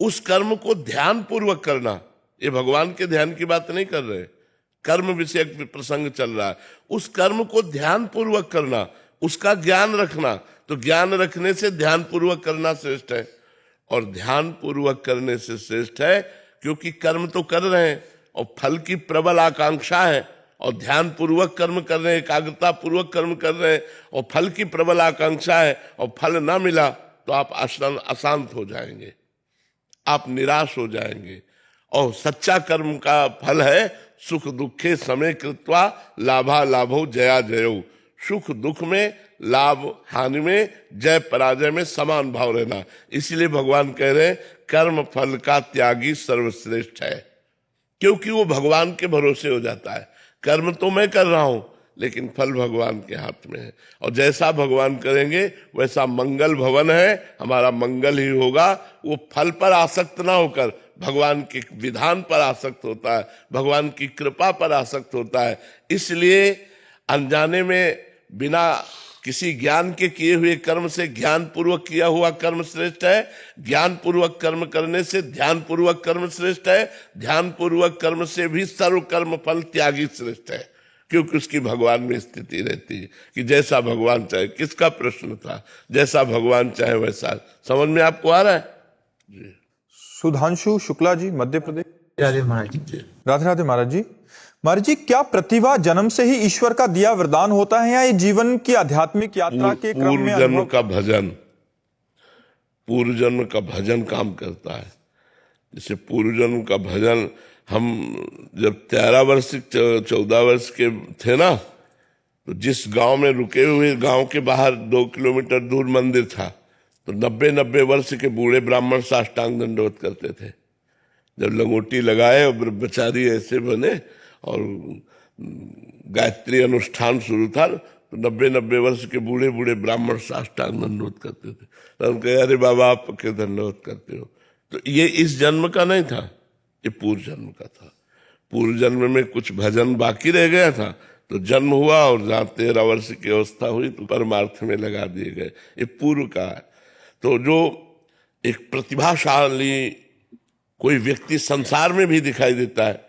उस कर्म को ध्यान पूर्वक करना, ये भगवान के ध्यान की बात नहीं कर रहे, कर्म विषय प्रसंग चल रहा है। उस कर्म को ध्यान पूर्वक करना, उसका ज्ञान रखना, तो ज्ञान रखने से ध्यान पूर्वक करना श्रेष्ठ है। और ध्यान पूर्वक करने से श्रेष्ठ है क्योंकि कर्म तो कर रहे हैं और फल की प्रबल आकांक्षा है, और ध्यान पूर्वक कर्म कर रहे हैं, एकाग्रता पूर्वक कर्म कर रहे हैं, और फल की प्रबल आकांक्षा है और फल ना मिला तो आप अशांत हो जाएंगे, आप निराश हो जाएंगे। और सच्चा कर्म का फल है सुख दुखे समय कृत्वा लाभा लाभो जया जयो, सुख दुख में, लाभ हानि में, जय पराजय में समान भाव रहना। इसलिए भगवान कह रहे हैं कर्म फल का त्यागी सर्वश्रेष्ठ है, क्योंकि वो भगवान के भरोसे हो जाता है। कर्म तो मैं कर रहा हूं लेकिन फल भगवान के हाथ में है, और जैसा भगवान करेंगे वैसा मंगल भवन है, हमारा मंगल ही होगा। वो फल पर आसक्त ना होकर भगवान के विधान पर आसक्त होता है, भगवान की कृपा पर आसक्त होता है। इसलिए अनजाने में बिना किसी ज्ञान के किए हुए कर्म से ज्ञान पूर्वक किया हुआ कर्म श्रेष्ठ है, ज्ञान पूर्वक कर्म करने से ध्यान पूर्वक कर्म श्रेष्ठ है, ध्यान पूर्वक कर्म से भी सर्व कर्म फल त्यागी श्रेष्ठ है, क्योंकि उसकी भगवान में स्थिति रहती है कि जैसा भगवान चाहे। किसका प्रश्न था? जैसा भगवान चाहे वैसा। समझ में आपको आ रहा है जी? सुधांशु शुक्ला जी, मध्य प्रदेश। राधे महाराज जी। राधे राधे महाराज जी। महाराज जी, क्या प्रतिभा जन्म से ही ईश्वर का दिया वरदान होता है या ये जीवन की आध्यात्मिक यात्रा के क्रम में पूर्व जन्म का भजन, पूर्व जन्म का भजन काम करता है। जैसे पूर्व जन्म का भजन, हम जब 13 वर्ष 14 वर्ष के थे ना, तो जिस गांव में रुके हुए, गांव के बाहर 2 किलोमीटर दूर मंदिर था, तो 90 वर्ष के बूढ़े ब्राह्मण साष्टांग दंडवत करते थे। जब लंगोटी लगाए और ब्रह्मचारी ऐसे बने और गायत्री अनुष्ठान शुरू था, तो 90 वर्ष के बूढ़े बूढ़े ब्राह्मण साष्टांग दंडवत करते थे। तो हम कहे, अरे बाबा आप के दंडवत करते हो? तो ये इस जन्म का नहीं था, ये पूर्व जन्म का था। पूर्व जन्म में कुछ भजन बाकी रह गया था, तो जन्म हुआ और जहाँ 13 वर्ष की अवस्था हुई तो परमार्थ में लगा दिए गए। ये पूर्व का है। तो जो एक प्रतिभाशाली कोई व्यक्ति संसार में भी दिखाई देता है,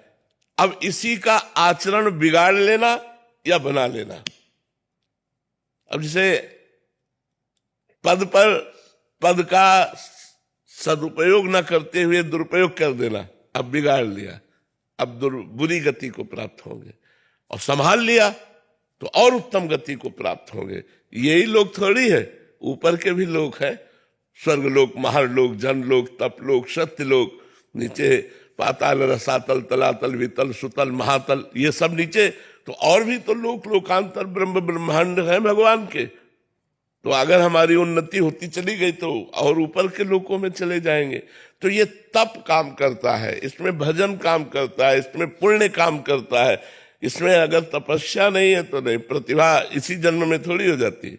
अब इसी का आचरण बिगाड़ लेना या बना लेना। अब जैसे पद का सदुपयोग न करते हुए दुरुपयोग कर देना, अब बिगाड़ लिया, अब बुरी गति को प्राप्त होंगे, और संभाल लिया तो और उत्तम गति को प्राप्त होंगे। यही लोग थोड़ी है, ऊपर के भी लोग हैं, स्वर्गलोक, महारलोक, जनलोक, तपलोक, सत्यलोक, नीचे पाताल, रसातल, तलातल, वितल, सुतल, महातल, ये सब नीचे। तो और भी तो लोक, लोकांतर, ब्रह्म ब्रह्मांड है भगवान के। तो अगर हमारी उन्नति होती चली गई तो और ऊपर के लोकों में चले जाएंगे। तो ये तप काम करता है, इसमें भजन काम करता है, इसमें पुण्य काम करता है। इसमें अगर तपस्या नहीं है तो नहीं, प्रतिभा इसी जन्म में थोड़ी हो जाती है।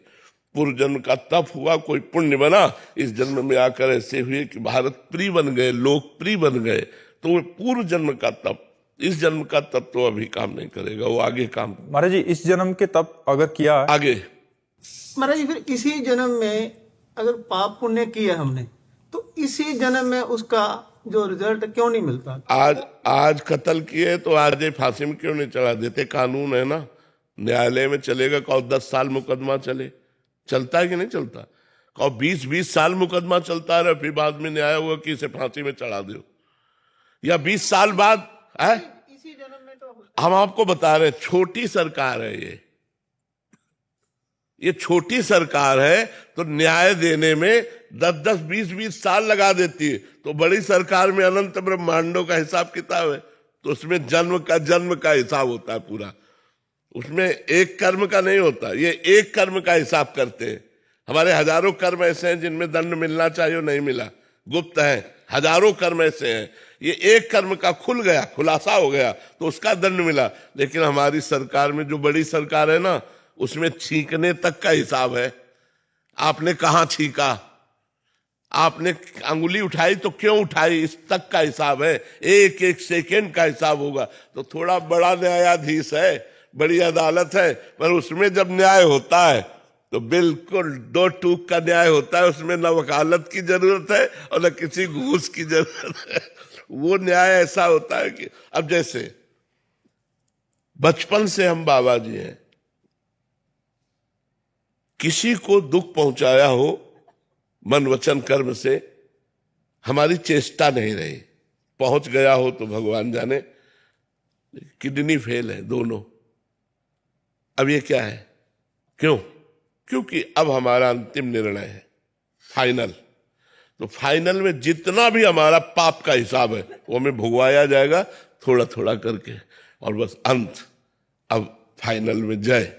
पूर्व जन्म का तप हुआ, कोई पुण्य बना, इस जन्म में आकर ऐसे हुए कि भारत प्रिय बन गए, लोकप्रिय बन गए। तो वो पूर्व जन्म का तप, इस जन्म का तप तो अभी काम नहीं करेगा, वो आगे काम। महाराज जी, इस जन्म के तप अगर किया आगे महाराज जी, फिर इसी जन्म में अगर पाप पुण्य किया हमने तो इसी जन्म में उसका जो रिजल्ट क्यों नहीं मिलता? आज कत्ल किए तो आज ये फांसी में क्यों नहीं चढ़ा देते? कानून है ना, न्यायालय में चलेगा। कहो 10 साल मुकदमा चले, चलता है कि नहीं चलता? कहो 20-20 साल मुकदमा चलता रहे, फिर बाद में न्याय हुआ कि इसे फांसी में चढ़ा दो, या 20 साल बाद है। इसी जन्म में तो हम आपको बता रहे, छोटी सरकार है ये छोटी सरकार है, तो न्याय देने में 10-10, 20-20 साल लगा देती है। तो बड़ी सरकार में अनंत ब्रह्मांडों का हिसाब किताब है, तो उसमें जन्म का हिसाब होता है पूरा। उसमें एक कर्म का नहीं होता, ये एक कर्म का हिसाब करते हैं। हमारे हजारों कर्म ऐसे हैं जिनमें दंड मिलना चाहिए और नहीं मिला, गुप्त है। हजारों कर्म ऐसे हैं, ये एक कर्म का खुल गया, खुलासा हो गया तो उसका दंड मिला। लेकिन हमारी सरकार में, जो बड़ी सरकार है ना, उसमें छींकने तक का हिसाब है। आपने कहाँ छींका, आपने अंगुली उठाई तो क्यों उठाई, इस तक का हिसाब है। एक एक सेकेंड का हिसाब होगा। तो थोड़ा बड़ा न्यायाधीश है, बड़ी अदालत है, पर उसमें जब न्याय होता है तो बिल्कुल 2 टूक का न्याय होता है। उसमें न वकालत की जरूरत है और न किसी घूस की जरूरत है। वो न्याय ऐसा होता है कि अब जैसे बचपन से हम बाबा जी हैं, किसी को दुख पहुंचाया हो मन वचन कर्म से, हमारी चेष्टा नहीं रही, पहुंच गया हो तो भगवान जाने। किडनी फेल है दोनों। अब ये क्या है, क्यों? क्योंकि अब हमारा अंतिम निर्णय है, फाइनल। तो फाइनल में जितना भी हमारा पाप का हिसाब है वो हमें भुगवाया जाएगा थोड़ा थोड़ा करके, और बस अंत। अब फाइनल में जय,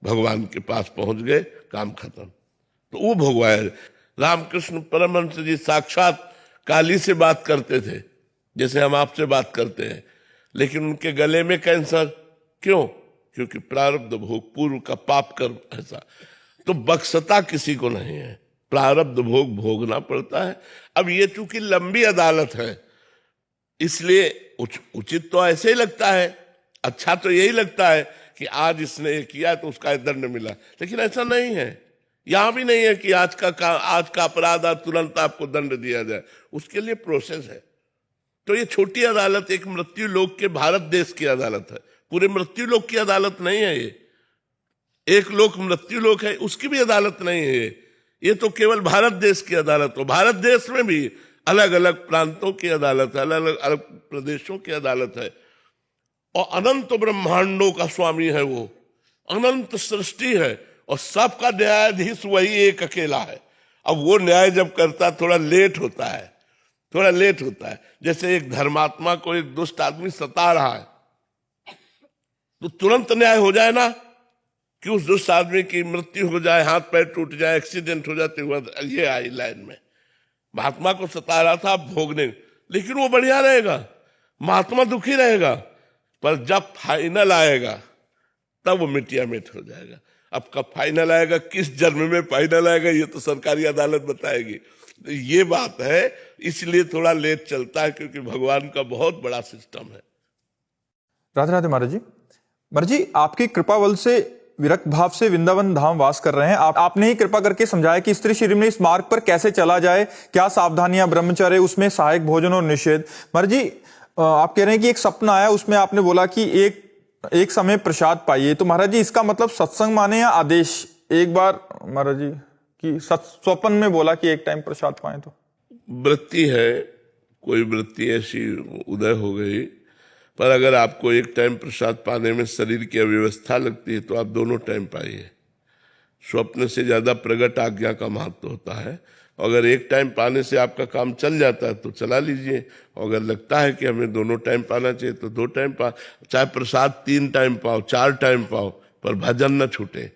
भगवान के पास पहुंच गए, काम खत्म। तो वो भोगवाया। रामकृष्ण परमहंस जी साक्षात काली से बात करते थे, जैसे हम आपसे बात करते हैं, लेकिन उनके गले में कैंसर। क्यों? क्योंकि प्रारब्ध भोग, पूर्व का पाप कर्म ऐसा। तो बख्शता किसी को नहीं है, प्रारब्ध भोग भोगना पड़ता है। अब ये चूंकि लंबी अदालत है, इसलिए उचित तो ऐसे ही लगता है, अच्छा तो यही लगता है कि आज इसने ये किया तो उसका दंड मिला। लेकिन ऐसा नहीं है, यहां भी नहीं है कि आज का अपराध तुरंत आपको दंड दिया जाए। उसके लिए प्रोसेस है। तो ये छोटी अदालत एक मृत्यु लोक के भारत देश की अदालत है, पूरे मृत्यु लोक की अदालत नहीं है। ये एक लोक मृत्यु लोक है, उसकी भी अदालत नहीं है ये तो केवल भारत देश की अदालत हो। भारत देश में भी अलग अलग प्रांतों की अदालत है, अलग अलग प्रदेशों की अदालत है। और अनंत ब्रह्मांडों का स्वामी है वो, अनंत सृष्टि है, और सबका न्यायाधीश वही एक अकेला है। अब वो न्याय जब करता थोड़ा लेट होता है, थोड़ा लेट होता है। जैसे एक धर्मात्मा को एक दुष्ट आदमी सता रहा है, तो तुरंत न्याय हो जाए ना, कि उस दुष्ट आदमी की मृत्यु हो जाए, हाथ पैर टूट जाए, एक्सीडेंट हो जाते हुआ ये आई लाइन में। महात्मा को सता रहा था भोगने, लेकिन वो बढ़िया रहेगा, महात्मा दुखी रहेगा, पर जब फाइनल आएगा तब वो मिटिया मिट हो जाएगा। अब कब फाइनल आएगा, किस जन्म में फाइनल आएगा, ये तो सरकारी अदालत बताएगी। ये बात है, इसलिए थोड़ा लेट चलता है, क्योंकि भगवान का बहुत बड़ा सिस्टम है। राधे राधे महाराज जी। महाराज जी, आपकी कृपा बल से विरक्त भाव से वृंदावन धाम वास कर रहे हैं। आपने ही कृपा करके समझाया कि स्त्री शरीर में इस मार्ग पर कैसे चला जाए, क्या सावधानियां, ब्रह्मचर्य, उसमें सहायक भोजन और निषेध। महाराज जी, आप कह रहे हैं कि एक सपना आया, उसमें आपने बोला कि एक समय प्रसाद पाइए। तो महाराज जी, इसका मतलब सत्संग माने या आदेश? एक बार महाराज जी कि स्वप्न में बोला कि एक टाइम प्रसाद पाए। तो वृत्ति है, कोई वृत्ति ऐसी उदय हो गई, पर अगर आपको एक टाइम प्रसाद पाने में शरीर की अव्यवस्था लगती है तो आप दोनों टाइम पाइए। स्वप्न से ज्यादा प्रगट आज्ञा का महत्व होता है। अगर एक टाइम पाने से आपका काम चल जाता है तो चला लीजिए, अगर लगता है कि हमें दोनों टाइम पाना चाहिए तो 2 टाइम पा, चाहे प्रसाद 3 टाइम पाओ 4 टाइम पाओ, पर भजन न छूटे।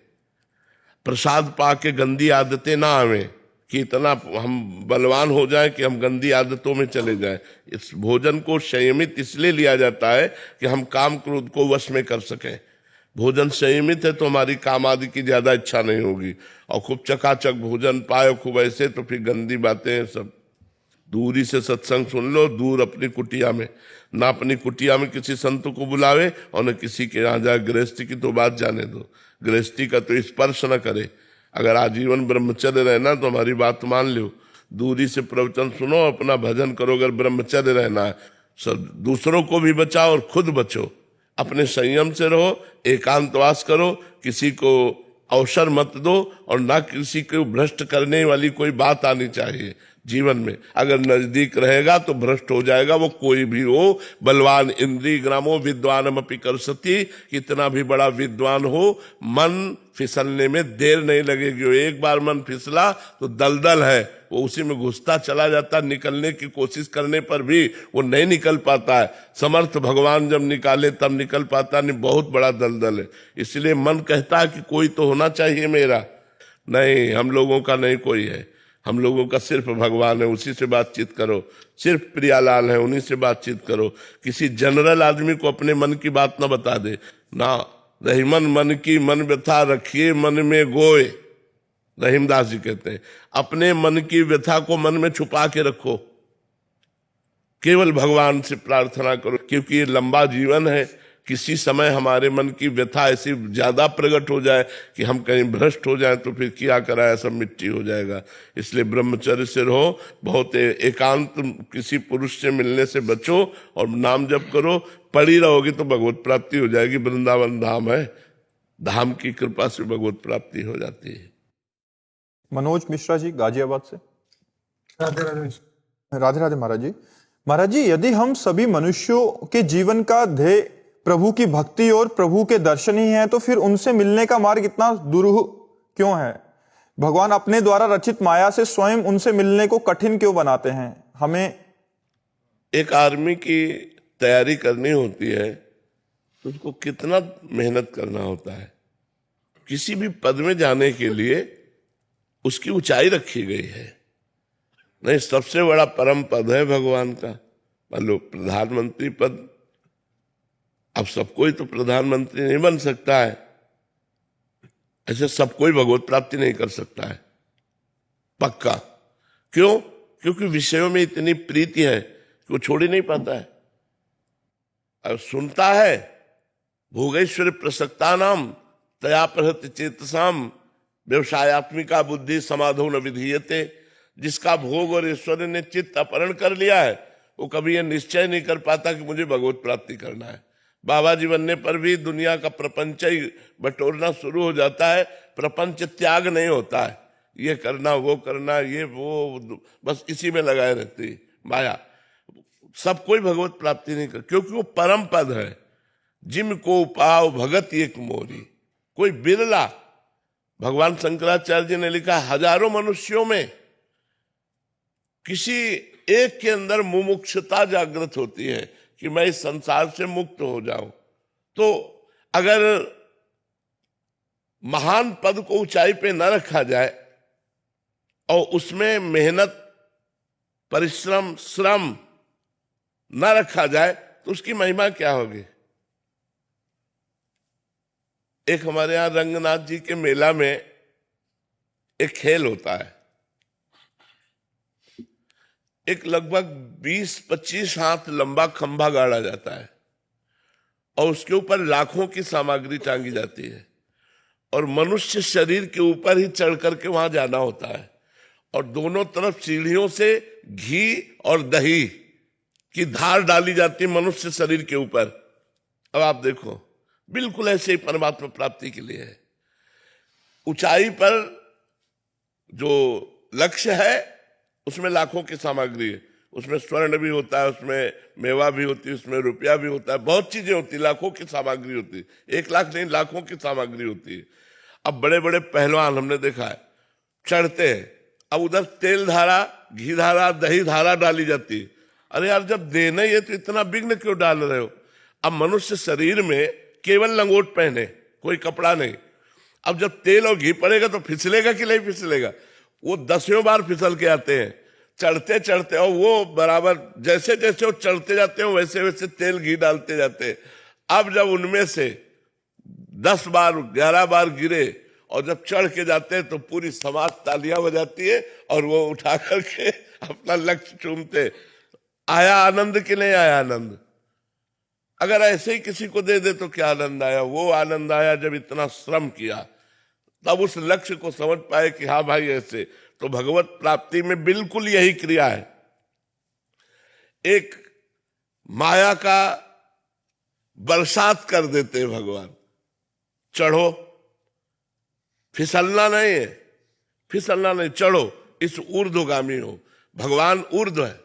प्रसाद पा के गंदी आदतें ना आवे कि इतना हम बलवान हो जाएं कि हम गंदी आदतों में चले जाएं। इस भोजन को संयमित इसलिए लिया जाता है कि हम काम क्रोध को वश में कर सकें। भोजन संयमित है तो हमारी काम आदि की ज्यादा इच्छा नहीं होगी, और खूब चकाचक भोजन पाए खूब ऐसे तो फिर गंदी बातें सब। दूरी से सत्संग सुन लो, दूर अपनी कुटिया में, ना अपनी कुटिया में किसी संत को बुलावे और न किसी के यहाँ जाए। गृहस्थी की तो बात जाने दो, गृहस्थी का तो स्पर्श न करे। अगर आजीवन ब्रह्मचर्य रहना तो हमारी बात मान लो, दूरी से प्रवचन सुनो, अपना भजन करो। अगर ब्रह्मचर्य रहना है, सब दूसरों को भी बचाओ और खुद बचो। अपने संयम से रहो, एकांतवास करो, किसी को अवसर मत दो, और ना किसी को भ्रष्ट करने वाली कोई बात आनी चाहिए जीवन में। अगर नजदीक रहेगा तो भ्रष्ट हो जाएगा, वो कोई भी हो। बलवान इंद्रिय ग्रामो विद्वानमपि करसति, कितना भी बड़ा विद्वान हो, मन फिसलने में देर नहीं लगेगी। एक बार मन फिसला तो दलदल है, वो उसी में घुसता चला जाता, निकलने की कोशिश करने पर भी वो नहीं निकल पाता है। समर्थ भगवान जब निकाले तब निकल पाता नहीं, बहुत बड़ा दलदल है। इसलिए मन कहता है कि कोई तो होना चाहिए मेरा, नहीं, हम लोगों का नहीं कोई है। हम लोगों का सिर्फ भगवान है, उसी से बातचीत करो। सिर्फ प्रियालाल है, उन्हीं से बातचीत करो। किसी जनरल आदमी को अपने मन की बात ना बता दे ना। रहीमन मन की मन व्यथा रखिए मन में गोए, रहीमदास जी कहते हैं। अपने मन की व्यथा को मन में छुपा के रखो, केवल भगवान से प्रार्थना करो, क्योंकि ये लंबा जीवन है। किसी समय हमारे मन की व्यथा ऐसी ज्यादा प्रकट हो जाए कि हम कहीं भ्रष्ट हो जाए तो फिर क्या कराया, सब मिट्टी हो जाएगा। इसलिए ब्रह्मचर्य से रहो, बहुत एकांत किसी पुरुष से मिलने से बचो और नाम जप करो। पड़ी रहोगी तो भगवत प्राप्ति हो जाएगी। वृंदावन धाम है, धाम की कृपा से भगवत प्राप्ति हो जाती है। मनोज मिश्रा जी गाजियाबाद से। राधे राधे। राधे राधे महाराज जी। महाराज जी, यदि हम सभी मनुष्यों के जीवन का ध्येय प्रभु की भक्ति और प्रभु के दर्शन ही है, तो फिर उनसे मिलने का मार्ग इतना दुरूह क्यों है? भगवान अपने द्वारा रचित माया से स्वयं उनसे मिलने को कठिन क्यों बनाते हैं? हमें एक आर्मी की तैयारी करनी होती है तो उसको कितना मेहनत करना होता है। किसी भी पद में जाने के लिए उसकी ऊंचाई रखी गई है। नहीं, सबसे बड़ा परम पद है भगवान का। मान लो प्रधानमंत्री पद, अब सब कोई तो प्रधानमंत्री नहीं बन सकता है, ऐसे सब कोई भगवत प्राप्ति नहीं कर सकता है पक्का। क्यों? क्योंकि विषयों में इतनी प्रीति है कि वो छोड़ ही नहीं पाता है। अब सुनता है, भोगेश्वर प्रसक्ता नाम तया प्रहत चेतसाम व्यवसायत्मिका बुद्धि समाधो न विधीयते। जिसका भोग और ईश्वर ने चित्त अपहरण कर लिया है, वो कभी ये निश्चय नहीं कर पाता कि मुझे भगवत प्राप्ति करना है। बाबा जी बनने पर भी दुनिया का प्रपंच ही बटोरना शुरू हो जाता है। प्रपंच त्याग नहीं होता है, ये करना वो करना, ये वो, बस इसी में लगाए रहती माया। सब कोई भगवत प्राप्ति नहीं कर, क्योंकि वो परम पद है। जिम को पाओ भगत एक मोरी, कोई बिरला। भगवान शंकराचार्य जी ने लिखा, हजारों मनुष्यों में किसी एक के अंदर मुमुक्षुता जागृत होती है कि मैं इस संसार से मुक्त हो जाऊं। तो अगर महान पद को ऊंचाई पे न रखा जाए और उसमें मेहनत, परिश्रम, श्रम न रखा जाए तो उसकी महिमा क्या होगी? एक हमारे यहां रंगनाथ जी के मेला में एक खेल होता है। एक लगभग 20-25 हाथ लंबा खंभा गाड़ा जाता है और उसके ऊपर लाखों की सामग्री टांगी जाती है और मनुष्य शरीर के ऊपर ही चढ़ करके वहां जाना होता है और दोनों तरफ सीढ़ियों से घी और दही की धार डाली जाती है मनुष्य शरीर के ऊपर। अब आप देखो, बिल्कुल ऐसे ही परमात्मा प्राप्ति के लिए है। ऊंचाई पर जो लक्ष्य है उसमें लाखों की सामग्री है, उसमें स्वर्ण भी होता है, उसमें मेवा भी होती है, उसमें रुपया भी होता है, बहुत चीजें होती है, लाखों की सामग्री होती है। 1 लाख नहीं, लाखों की सामग्री होती है। अब बड़े बड़े पहलवान हमने देखा है, चढ़ते हैं, अब उधर तेल धारा, घी धारा, दही धारा डाली जाती है। अरे यार, जब देना ही है तो इतना विघ्न क्यों डाल रहे हो? अब मनुष्य शरीर में केवल लंगोट पहने, कोई कपड़ा नहीं। अब जब तेल और घी पड़ेगा तो फिसलेगा कि नहीं फिसलेगा? वो 10वें बार फिसल के आते हैं चढ़ते चढ़ते, और वो बराबर जैसे जैसे वो चढ़ते जाते हैं वैसे वैसे तेल घी डालते जाते हैं। अब जब उनमें से 10 बार 11 बार गिरे और जब चढ़ के जाते हैं तो पूरी समाज तालियां बजाती है और वो उठा करके अपना लक्ष्य चूमते। आया आनंद कि नहीं आया आनंद? अगर ऐसे ही किसी को दे दे तो क्या आनंद आया? वो आनंद आया जब इतना श्रम किया, तब उस लक्ष्य को समझ पाए कि हाँ भाई ऐसे। तो भगवत प्राप्ति में बिल्कुल यही क्रिया है। एक माया का बरसात कर देते हैं भगवान। चढ़ो, फिसलना नहीं है, फिसलना नहीं, चढ़ो, इस ऊर्ध्वगामी हो। भगवान ऊर्ध्व है,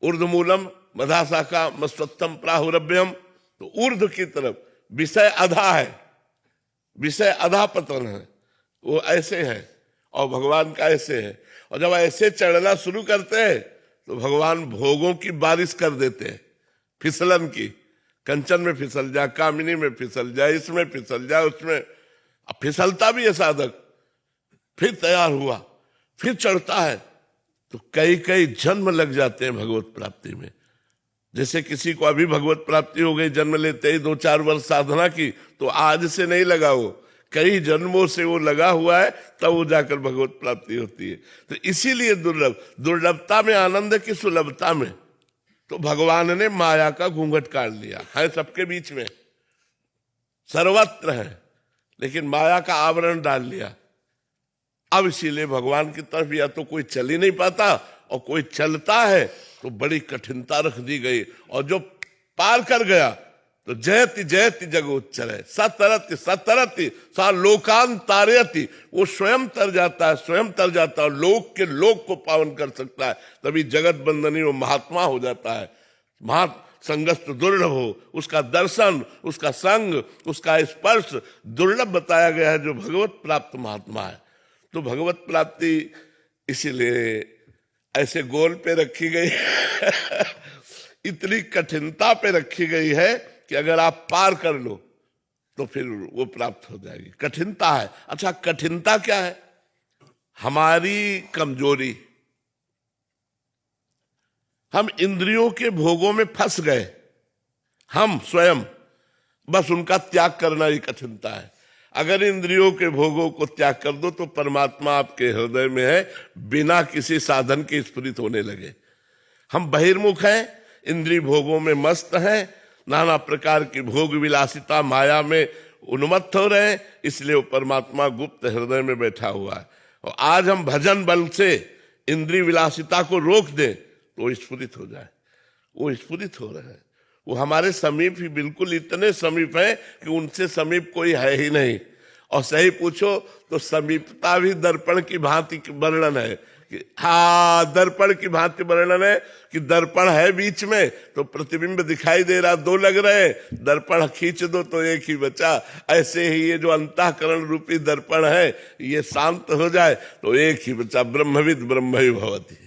ऊर्ध्वमूलम मधाशाखा मस्वत्थम प्राहुरभ्यम, तो ऊर्ध्व की तरफ। विषय अधा है, विषय अधा पतन है, वो ऐसे है और भगवान का ऐसे है। और जब ऐसे चढ़ना शुरू करते हैं तो भगवान भोगों की बारिश कर देते हैं, फिसलन की। कंचन में फिसल जा, कामिनी में फिसल जा, इसमें फिसल जा, उसमें। अब फिसलता भी है साधक, फिर तैयार हुआ, फिर चढ़ता है, तो कई कई जन्म लग जाते हैं भगवत प्राप्ति में। जैसे किसी को अभी भगवत प्राप्ति हो गई, जन्म लेते ही 2-4 वर्ष साधना की, तो आज से नहीं लगा, वो कई जन्मों से वो लगा हुआ है, तब वो जाकर भगवत प्राप्ति होती है। तो इसीलिए दुर्लभ, दुर्लभता में आनंद की सुलभता में। तो भगवान ने माया का घूंघट काट लिया है, सबके बीच में सर्वत्र है, लेकिन माया का आवरण डाल लिया। अब इसीलिए भगवान की तरफ या तो कोई चल ही नहीं पाता, और कोई चलता है तो बड़ी कठिनता रख दी गई। और जो पार कर गया तो जयति जयति जगोच्चर, सतरति सतरति सा लोकान तारयति, वो स्वयं तर जाता है, स्वयं तर जाता है, लोक के लोक को पावन कर सकता है। तभी जगत बंदनी वो महात्मा हो जाता है। संगस्त दुर्लभ हो, उसका दर्शन, उसका संग, उसका स्पर्श दुर्लभ बताया गया है, जो भगवत प्राप्त महात्मा है। तो भगवत प्राप्ति इसीलिए ऐसे गोल पे रखी गई इतनी कठिनता पे रखी गई है कि अगर आप पार कर लो तो फिर वो प्राप्त हो जाएगी। कठिनता है। अच्छा, कठिनता क्या है? हमारी कमजोरी। हम इंद्रियों के भोगों में फंस गए, हम स्वयं, बस उनका त्याग करना ही कठिनता है। अगर इंद्रियों के भोगों को त्याग कर दो तो परमात्मा आपके हृदय में है, बिना किसी साधन के स्फुरित होने लगे। हम बहिर्मुख हैं, इंद्रिय भोगों में मस्त हैं, नाना प्रकार की भोग विलासिता माया में उन्मत्त हो रहे हैं, इसलिए वो परमात्मा गुप्त हृदय में बैठा हुआ है। और आज हम भजन बल से इंद्रिय विलासिता को रोक दें तो वो स्फुरित हो जाए। वो स्फुरित हो रहे हैं, वो हमारे समीप ही, बिल्कुल इतने समीप है कि उनसे समीप कोई है ही नहीं। और सही पूछो तो समीपता भी दर्पण की भांति वर्णन है कि हाँ, दर्पण की भांति वर्णन है कि दर्पण है बीच में तो प्रतिबिंब दिखाई दे रहा, 2 लग रहे, दर्पण खींच दो तो एक ही बचा। ऐसे ही ये जो अंतःकरण रूपी दर्पण है, ये शांत हो जाए तो एक ही बचा। ब्रह्मविद ब्रह्म भवति,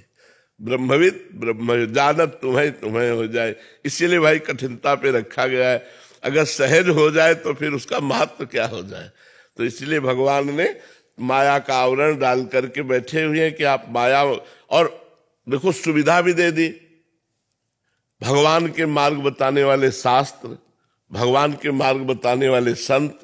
ब्रह्मविद ब्रह्म जानत तुम्हें तुम्हें हो जाए। इसीलिए भाई कठिनता पे रखा गया है। अगर सहज हो जाए तो फिर उसका महत्व क्या हो जाए। तो इसलिए भगवान ने माया का आवरण डाल करके बैठे हुए हैं कि आप माया, और देखो सुविधा भी दे दी। भगवान के मार्ग बताने वाले शास्त्र, भगवान के मार्ग बताने वाले संत,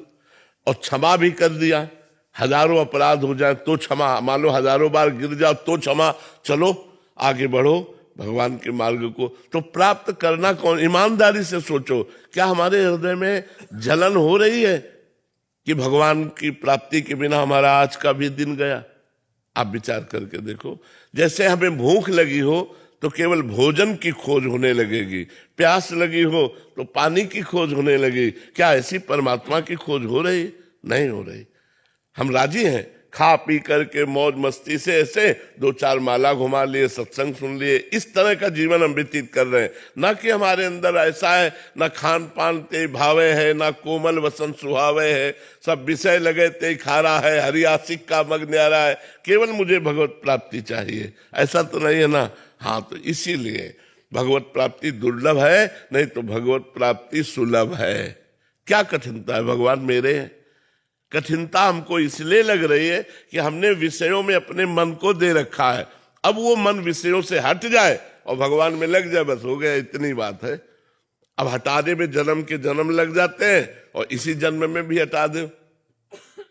और क्षमा भी कर दिया। हजारों अपराध हो जाए तो क्षमा, मान लो हजारों बार गिर जाओ तो क्षमा, चलो आगे बढ़ो भगवान के मार्ग को। तो प्राप्त करना कौन? ईमानदारी से सोचो, क्या हमारे हृदय में जलन हो रही है कि भगवान की प्राप्ति के बिना हमारा आज का भी दिन गया? आप विचार करके देखो। जैसे हमें भूख लगी हो तो केवल भोजन की खोज होने लगेगी, प्यास लगी हो तो पानी की खोज होने लगी। क्या ऐसी परमात्मा की खोज हो रही? नहीं हो रही। हम राजी हैं खा पी करके मौज मस्ती से ऐसे 2-4 माला घुमा लिए, सत्संग सुन लिए, इस तरह का जीवन हम व्यतीत कर रहे हैं। ना कि हमारे अंदर ऐसा है, ना खान पान ते भावे है, ना कोमल वसन सुहावे है, सब विषय लगे ते खारा है, हरियासिक का मग न्यारा है, केवल मुझे भगवत प्राप्ति चाहिए, ऐसा तो नहीं है ना। हाँ, तो इसीलिए भगवत प्राप्ति दुर्लभ है, नहीं तो भगवत प्राप्ति सुलभ है। क्या कठिनता है भगवान मेरे? कठिनता हमको इसलिए लग रही है कि हमने विषयों में अपने मन को दे रखा है। अब वो मन विषयों से हट जाए और भगवान में लग जाए, बस हो गया, इतनी बात है। अब हटाने में जन्म के जन्म लग जाते हैं और इसी जन्म में भी हटा दो।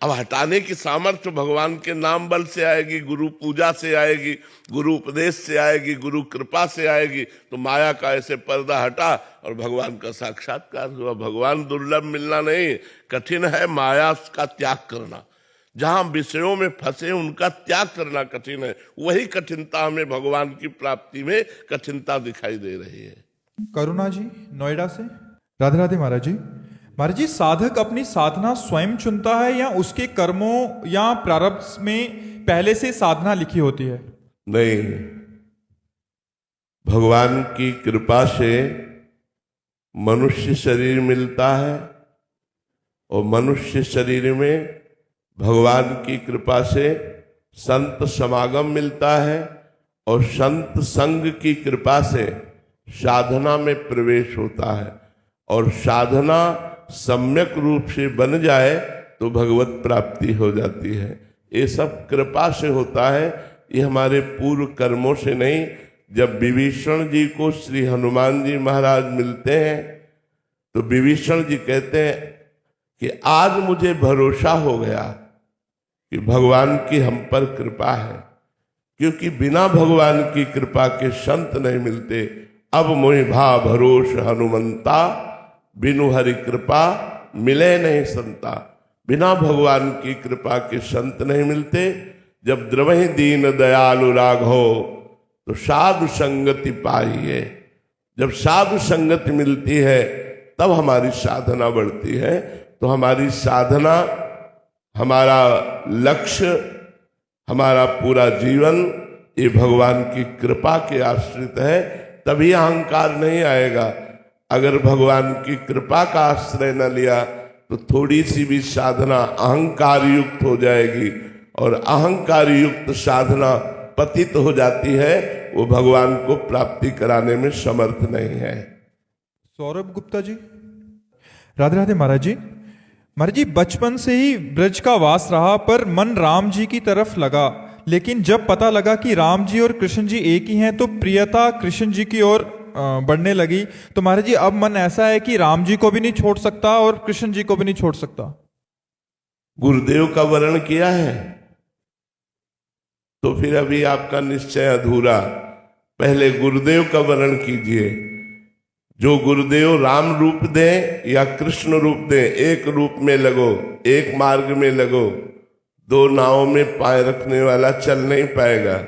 अब हटाने की सामर्थ्य भगवान के नाम बल से आएगी, गुरु पूजा से आएगी, गुरु उपदेश से आएगी, गुरु कृपा से आएगी। तो माया का ऐसे पर्दा हटा और भगवान का साक्षात्कार हुआ। भगवान दुर्लभ मिलना नहीं, कठिन है माया का त्याग करना। जहां विषयों में फंसे उनका त्याग करना कठिन है। वही कठिनता हमें भगवान की प्राप्ति में कठिनता दिखाई दे रही है। करुणा जी नोएडा से। राधे राधे महाराज जी। महाराज जी, साधक अपनी साधना स्वयं चुनता है या उसके कर्मों या प्रारब्ध में पहले से साधना लिखी होती है? नहीं, भगवान की कृपा से मनुष्य शरीर मिलता है और मनुष्य शरीर में भगवान की कृपा से संत समागम मिलता है और संत संग की कृपा से साधना में प्रवेश होता है। और साधना सम्यक रूप से बन जाए तो भगवत प्राप्ति हो जाती है। ये सब कृपा से होता है, ये हमारे पूर्व कर्मों से नहीं। जब विभीषण जी को श्री हनुमान जी महाराज मिलते हैं तो विभीषण जी कहते हैं कि आज मुझे भरोसा हो गया कि भगवान की हम पर कृपा है, क्योंकि बिना भगवान की कृपा के संत नहीं मिलते। अब मोहि भा भरोस हनुमंता, बिनु हरि कृपा मिले नहीं संता। बिना भगवान की कृपा के संत नहीं मिलते। जब द्रवहि दीन दयालु राघो तो साधु संगति पाइए। जब साधु संगति मिलती है तब हमारी साधना बढ़ती है। तो हमारी साधना, हमारा लक्ष्य, हमारा पूरा जीवन ये भगवान की कृपा के आश्रित है, तभी अहंकार नहीं आएगा। अगर भगवान की कृपा का आश्रय न लिया तो थोड़ी सी भी साधना अहंकार युक्त हो जाएगी और अहंकार युक्त साधना पतित हो जाती है, वो भगवान को प्राप्ति कराने में समर्थ नहीं है। सौरभ गुप्ता जी। राधे राधे महाराज जी। महाराज जी, बचपन से ही ब्रज का वास रहा पर मन राम जी की तरफ लगा, लेकिन जब पता लगा कि राम जी और कृष्ण जी एक ही हैं तो प्रियता कृष्ण जी की ओर बढ़ने लगी। तो महाराज जी, अब मन ऐसा है कि राम जी को भी नहीं छोड़ सकता और कृष्ण जी को भी नहीं छोड़ सकता। गुरुदेव का वर्ण किया है तो फिर अभी आपका निश्चय अधूरा। पहले गुरुदेव का वर्ण कीजिए। जो गुरुदेव राम रूप दे या कृष्ण रूप दे, एक रूप में लगो, एक मार्ग में लगो। दो नावों में पाय रखने वाला चल नहीं पाएगा।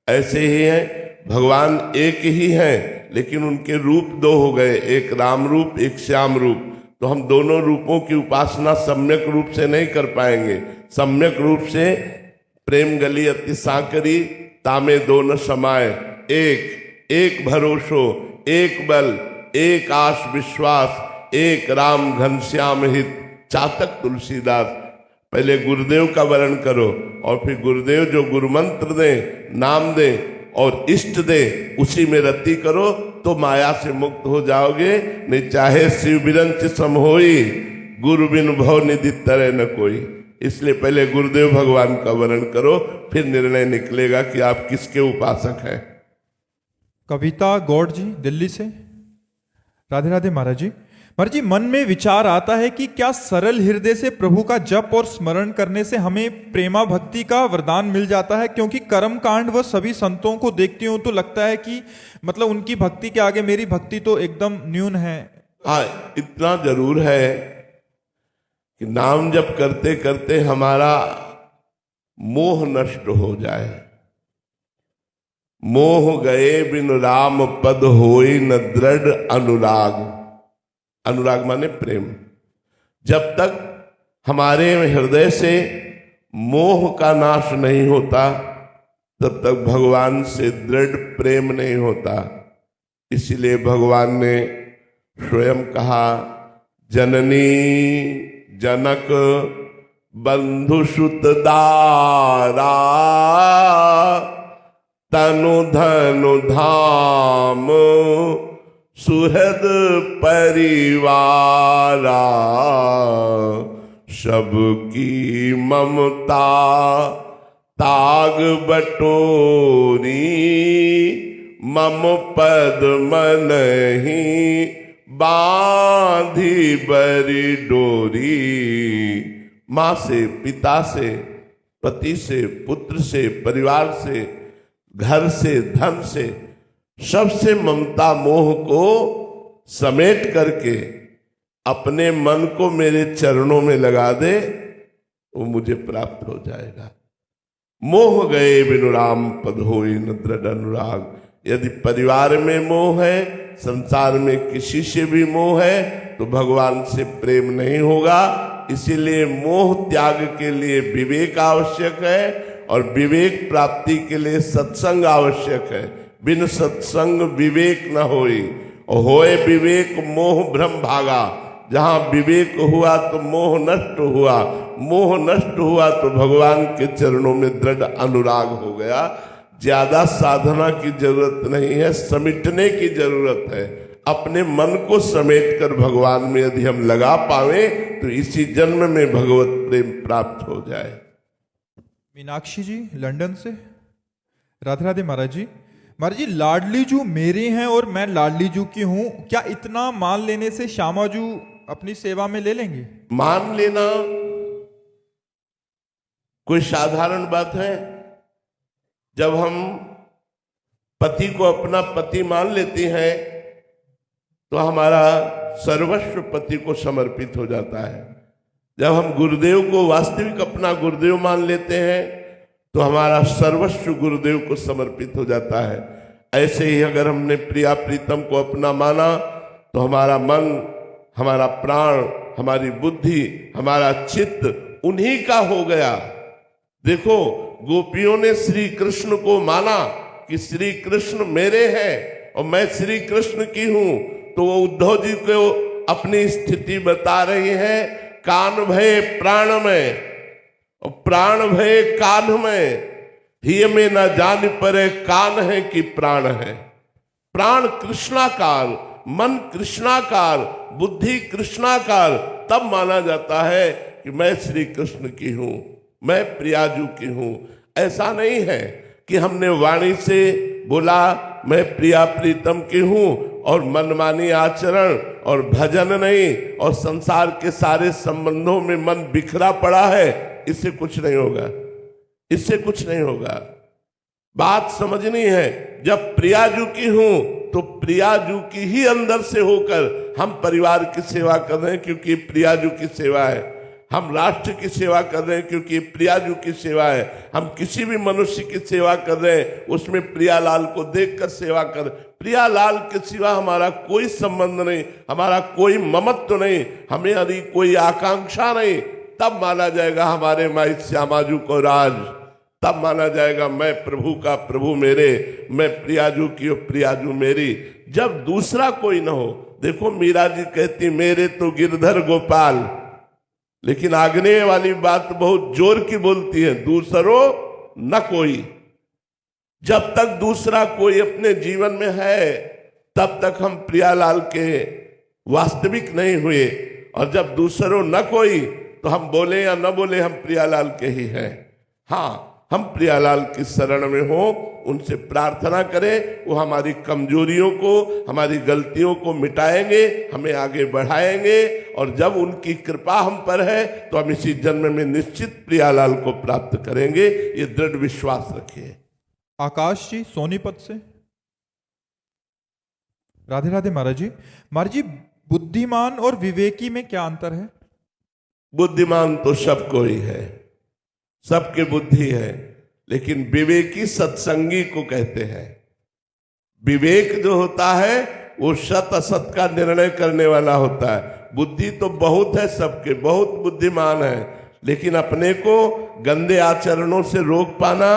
ऐसे ही है, भगवान एक ही है लेकिन उनके रूप दो हो गए, एक राम रूप, एक श्याम रूप। तो हम दोनों रूपों की उपासना सम्यक रूप से नहीं कर पाएंगे। सम्यक रूप से प्रेम गली अति सांकरी, तामे दो न समाये, एक एक भरोसो, एक बल, एक आस विश्वास, एक राम घनश्याम हित, चातक तुलसीदास। पहले गुरुदेव का वर्ण करो और फिर गुरुदेव जो गुरु मंत्र दे, नाम दे और इष्ट दे, उसी में रति करो तो माया से मुक्त हो जाओगे। नहीं चाहे शिव बिरंच सम होई, गुरु बिन भव निधि तरह न कोई। इसलिए पहले गुरुदेव भगवान का वर्ण करो, फिर निर्णय निकलेगा कि आप किसके उपासक हैं। कविता गौड़ जी दिल्ली से। राधे राधे महाराज जी। महाराज जी, मन में विचार आता है कि क्या सरल हृदय से प्रभु का जप और स्मरण करने से हमें प्रेमा भक्ति का वरदान मिल जाता है? क्योंकि कर्म कांड व सभी संतों को देखती हूं तो लगता है कि मतलब उनकी भक्ति के आगे मेरी भक्ति तो एकदम न्यून है। हाँ, इतना जरूर है कि नाम जप करते करते हमारा मोह नष्ट हो जाए। मोह गए बिन राम पद होई न दृढ़ अनुराग। अनुराग माने प्रेम। जब तक हमारे हृदय से मोह का नाश नहीं होता तब तक भगवान से दृढ़ प्रेम नहीं होता। इसलिए भगवान ने स्वयं कहा, जननी जनक बंधु सुत दारा तनु धनु धाम सुहृद परिवारा सबकी ममता ताग बटोरी मम पद मन ही बांधी बरी डोरी। माँ से, पिता से, पति से, पुत्र से, परिवार से, घर से, धन से, सबसे ममता मोह को समेट करके अपने मन को मेरे चरणों में लगा दे, वो मुझे प्राप्त हो जाएगा। मोह गए बिनु राम पद होई न दृढ़ अनुराग। यदि परिवार में मोह है, संसार में किसी से भी मोह है, तो भगवान से प्रेम नहीं होगा। इसीलिए मोह त्याग के लिए विवेक आवश्यक है और विवेक प्राप्ति के लिए सत्संग आवश्यक है। बिन सत्संग विवेक न होई, और होए विवेक मोह भ्रम भागा। जहां विवेक हुआ तो मोह नष्ट हुआ, मोह नष्ट हुआ तो भगवान के चरणों में दृढ़ अनुराग हो गया। ज्यादा साधना की जरूरत नहीं है, समेटने की जरूरत है। अपने मन को समेटकर भगवान में यदि हम लगा पावे तो इसी जन्म में भगवत प्रेम प्राप्त हो जाए। मीनाक्षी जी लंदन से। राधे राधे महाराज जी। महाराज जी, लाडली जू मेरे हैं और मैं लाडली जू की हूं, क्या इतना मान लेने से श्यामा जू अपनी सेवा में ले लेंगे? मान लेना कोई साधारण बात है? जब हम पति को अपना पति मान लेते हैं तो हमारा सर्वस्व पति को समर्पित हो जाता है। जब हम गुरुदेव को वास्तविक अपना गुरुदेव मान लेते हैं तो हमारा सर्वस्व गुरुदेव को समर्पित हो जाता है। ऐसे ही अगर हमने प्रिया प्रीतम को अपना माना तो हमारा मन, हमारा प्राण, हमारी बुद्धि, हमारा चित्त उन्हीं का हो गया। देखो, गोपियों ने श्री कृष्ण को माना कि श्री कृष्ण मेरे हैं और मैं श्री कृष्ण की हूं, तो वो उद्धव जी को अपनी स्थिति बता रही है, कान भय प्राण में और प्राण भय कान में, ही में न जान परे कान है कि प्राण है। प्राण कृष्णाकार, मन कृष्णाकार, बुद्धि कृष्णाकार, तब माना जाता है कि मैं श्री कृष्ण की हूं, मैं प्रियाजू की हूं। ऐसा नहीं है कि हमने वाणी से बोला मैं प्रिया प्रीतम की हूं और मनमानी आचरण और भजन नहीं और संसार के सारे संबंधों में मन बिखरा पड़ा है, इससे कुछ नहीं होगा, इससे कुछ नहीं होगा। बात समझनी है, जब प्रियाजू की हूं तो प्रियाजू की ही अंदर से होकर हम परिवार की सेवा कर रहे हैं क्योंकि प्रियाजू की सेवा है। हम राष्ट्र की सेवा कर रहे हैं क्योंकि प्रियाजू की सेवा है। हम किसी भी मनुष्य की सेवा कर रहे हैं उसमें प्रियालाल को देखकर सेवा कर। प्रियालाल के सिवा हमारा कोई संबंध नहीं, हमारा कोई ममत्व नहीं, हमें यदि कोई आकांक्षा नहीं, तब माना जाएगा हमारे माई श्यामाजू को राज, तब माना जाएगा मैं प्रभु का प्रभु मेरे, मैं प्रियाजू की और प्रियाजू मेरी। जब दूसरा कोई ना हो, देखो मीरा जी कहती मेरे तो गिरधर गोपाल, लेकिन आग्नेय वाली बात बहुत जोर की बोलती है, दूसरो न कोई। जब तक दूसरा कोई अपने जीवन में है तब तक हम प्रियालाल के वास्तविक नहीं हुए, और जब दूसरो न कोई तो हम बोले या न बोले हम प्रियालाल के ही हैं। हाँ, हम प्रियालाल की शरण में हो, उनसे प्रार्थना करें, वो हमारी कमजोरियों को, हमारी गलतियों को मिटाएंगे, हमें आगे बढ़ाएंगे, और जब उनकी कृपा हम पर है तो हम इसी जन्म में निश्चित प्रियालाल को प्राप्त करेंगे, ये दृढ़ विश्वास रखिए। आकाश जी सोनीपत से। राधे राधे महाराज जी। महाराज जी, बुद्धिमान और विवेकी में क्या अंतर है? बुद्धिमान तो सबको ही है, सबके बुद्धि है, लेकिन विवेकी सत्संगी को कहते हैं। विवेक जो होता है वो सत असत का निर्णय करने वाला होता है। बुद्धि तो बहुत है सबके, बहुत बुद्धिमान है, लेकिन अपने को गंदे आचरणों से रोक पाना,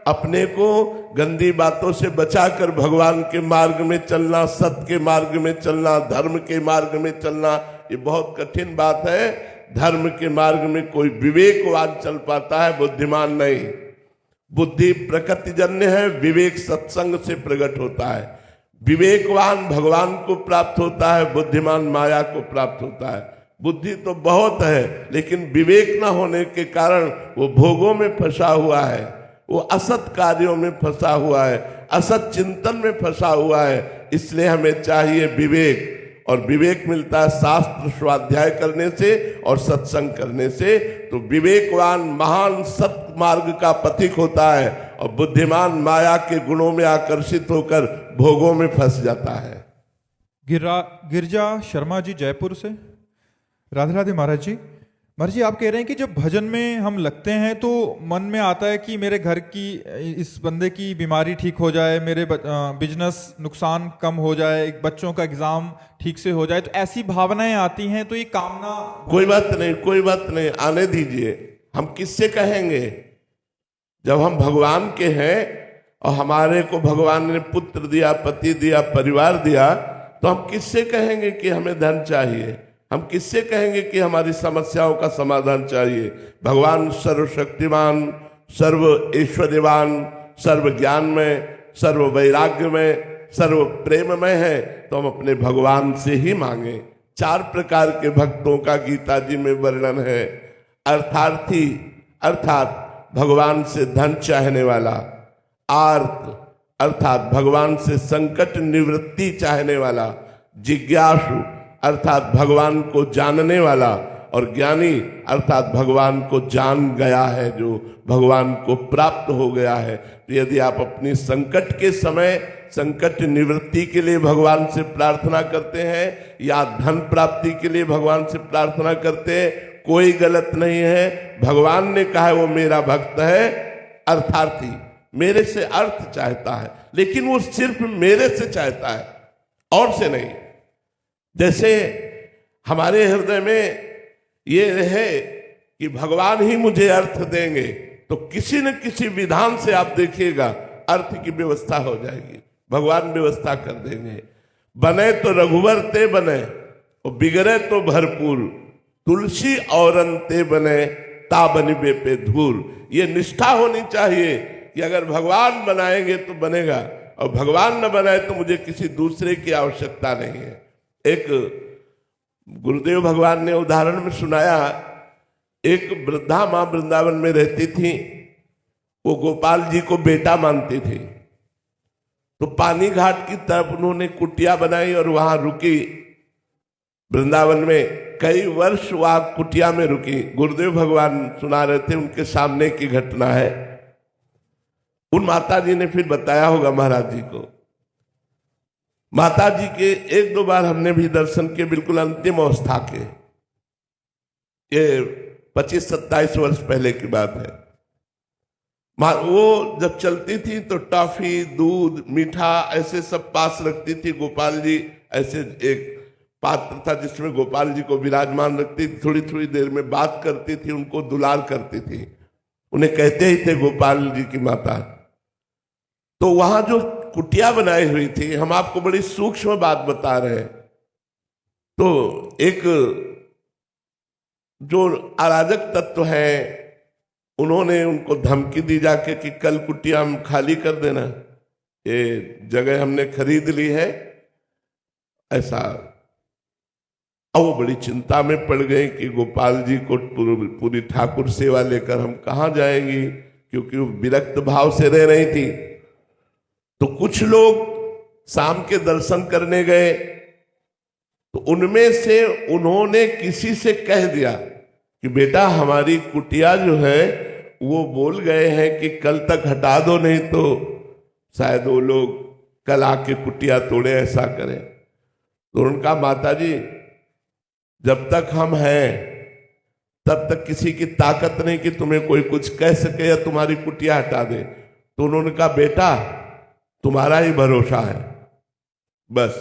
अपने को गंदी बातों से बचाकर भगवान के मार्ग में चलना, सत्य के मार्ग में चलना, धर्म के मार्ग में चलना, ये बहुत कठिन बात है। धर्म के मार्ग में कोई विवेकवान चल पाता है, बुद्धिमान नहीं। बुद्धि प्रकृतिजन्य है, विवेक सत्संग से प्रकट होता है। विवेकवान भगवान को प्राप्त होता है, बुद्धिमान माया को प्राप्त होता है। बुद्धि तो बहुत है, लेकिन विवेक न होने के कारण वो भोगों में फंसा हुआ है, वो असत कार्यों में फंसा हुआ है, असत चिंतन में फंसा हुआ है। इसलिए हमें चाहिए विवेक, और विवेक मिलता है शास्त्र स्वाध्याय करने से और सत्संग करने से। तो विवेकवान महान सत्य मार्ग का पथिक होता है, और बुद्धिमान माया के गुणों में आकर्षित होकर भोगों में फंस जाता है। गिरजा शर्मा जी जयपुर से। राधे राधे महाराज जी। महाराज जी, आप कह रहे हैं कि जब भजन में हम लगते हैं तो मन में आता है कि मेरे घर की, इस बंदे की बीमारी ठीक हो जाए, मेरे बिजनेस नुकसान कम हो जाए, बच्चों का एग्जाम ठीक से हो जाए, तो ऐसी भावनाएं आती हैं। तो ये कामना, कोई बात नहीं, कोई बात नहीं, आने दीजिए। हम किससे कहेंगे? जब हम भगवान के हैं और हमारे को भगवान ने पुत्र दिया, पति दिया, परिवार दिया, तो हम किससे कहेंगे कि हमें धन चाहिए? हम किससे कहेंगे कि हमारी समस्याओं का समाधान चाहिए? भगवान सर्वशक्तिमान, सर्व ऐश्वर्यवान, सर्व ज्ञान में, सर्व वैराग्य में, सर्व प्रेम में है, तो हम अपने भगवान से ही मांगे। 4 प्रकार के भक्तों का गीता जी में वर्णन है। अर्थार्थी अर्थात भगवान से धन चाहने वाला, आर्त अर्थात भगवान से संकट निवृत्ति चाहने वाला, जिज्ञासु अर्थात भगवान को जानने वाला, और ज्ञानी अर्थात भगवान को जान गया है, जो भगवान को प्राप्त हो गया है। तो यदि आप अपनी संकट के समय संकट निवृत्ति के लिए भगवान से प्रार्थना करते हैं, या धन प्राप्ति के लिए भगवान से प्रार्थना करते हैं, कोई गलत नहीं है। भगवान ने कहा है वो मेरा भक्त है, अर्थार्थी, मेरे से अर्थ चाहता है, लेकिन वो सिर्फ मेरे से चाहता है, और से नहीं। जैसे हमारे हृदय में ये है कि भगवान ही मुझे अर्थ देंगे, तो किसी न किसी विधान से आप देखिएगा अर्थ की व्यवस्था हो जाएगी, भगवान व्यवस्था कर देंगे। बने तो रघुवर ते बने, और बिगड़े तो भरपूर, तुलसी औरन ते बने, ता बनिबे पे धूल। ये निष्ठा होनी चाहिए कि अगर भगवान बनाएंगे तो बनेगा, और भगवान न बनाए तो मुझे किसी दूसरे की आवश्यकता नहीं है। एक गुरुदेव भगवान ने उदाहरण में सुनाया, एक वृद्धा माँ वृंदावन में रहती थी, वो गोपाल जी को बेटा मानती थी। तो पानी घाट की तरफ उन्होंने कुटिया बनाई और वहां रुकी। वृंदावन में कई वर्ष वहां कुटिया में रुकी। गुरुदेव भगवान सुना रहे थे, उनके सामने की घटना है। उन माता जी ने फिर बताया होगा महाराज जी को। माता जी के 1-2 बार हमने भी दर्शन किए, बिल्कुल अंतिम अवस्था के। ये 25-27 वर्ष पहले की बात है। वो जब चलती थी तो टॉफी, दूध, मीठा ऐसे सब पास रखती थी। गोपाल जी ऐसे एक पात्र था जिसमें गोपाल जी को विराजमान रखती थी, थोड़ी थोड़ी देर में बात करती थी, उनको दुलार करती थी। उन्हें कहते ही थे गोपाल जी की माता। तो वहां जो कुटिया बनाई हुई थी, हम आपको बड़ी सूक्ष्म बात बता रहे हैं। तो एक जो अराजक तत्व है, उन्होंने उनको धमकी दी जाके कि कल कुटिया हम खाली कर देना, ये जगह हमने खरीद ली है, ऐसा। अब वो बड़ी चिंता में पड़ गई कि गोपाल जी को पूरी ठाकुर सेवा लेकर हम कहाँ जाएंगी, क्योंकि वो विरक्त भाव से रह रही थी। तो कुछ लोग शाम के दर्शन करने गए, तो उनमें से उन्होंने किसी से कह दिया कि बेटा हमारी कुटिया जो है वो बोल गए हैं कि कल तक हटा दो, नहीं तो शायद वो लोग कल आके कुटिया तोड़े, ऐसा करें। तो उनका माता जी जब तक हम हैं तब तक किसी की ताकत नहीं कि तुम्हें कोई कुछ कह सके या तुम्हारी कुटिया हटा दे। तो उन्होंने कहा बेटा तुम्हारा ही भरोसा है बस।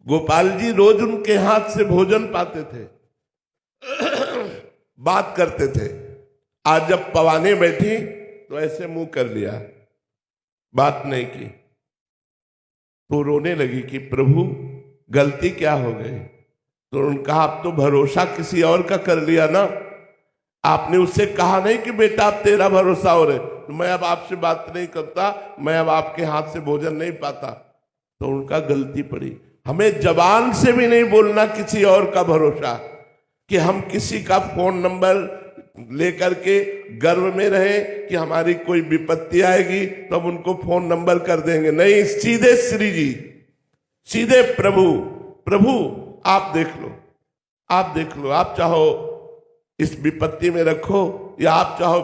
गोपाल जी रोज उनके हाथ से भोजन पाते थे, बात करते थे, आज जब पवाने बैठी तो ऐसे मुंह कर लिया, बात नहीं की। तो रोने लगी कि प्रभु गलती क्या हो गई। तो उन्होंने कहा, आप तो भरोसा किसी और का कर लिया ना, आपने उससे कहा नहीं कि बेटा अब तेरा भरोसा हो रहे, तो मैं अब आपसे बात नहीं करता, मैं अब आपके हाथ से भोजन नहीं पाता। तो उनका गलती पड़ी। हमें जबान से भी नहीं बोलना किसी और का भरोसा, कि हम किसी का फोन नंबर लेकर के गर्व में रहे कि हमारी कोई विपत्ति आएगी तो हम उनको फोन नंबर कर देंगे। नहीं, सीधे श्री जी, सीधे प्रभु, प्रभु आप देख लो, आप देख लो, आप चाहो इस विपत्ति में रखो या आप चाहो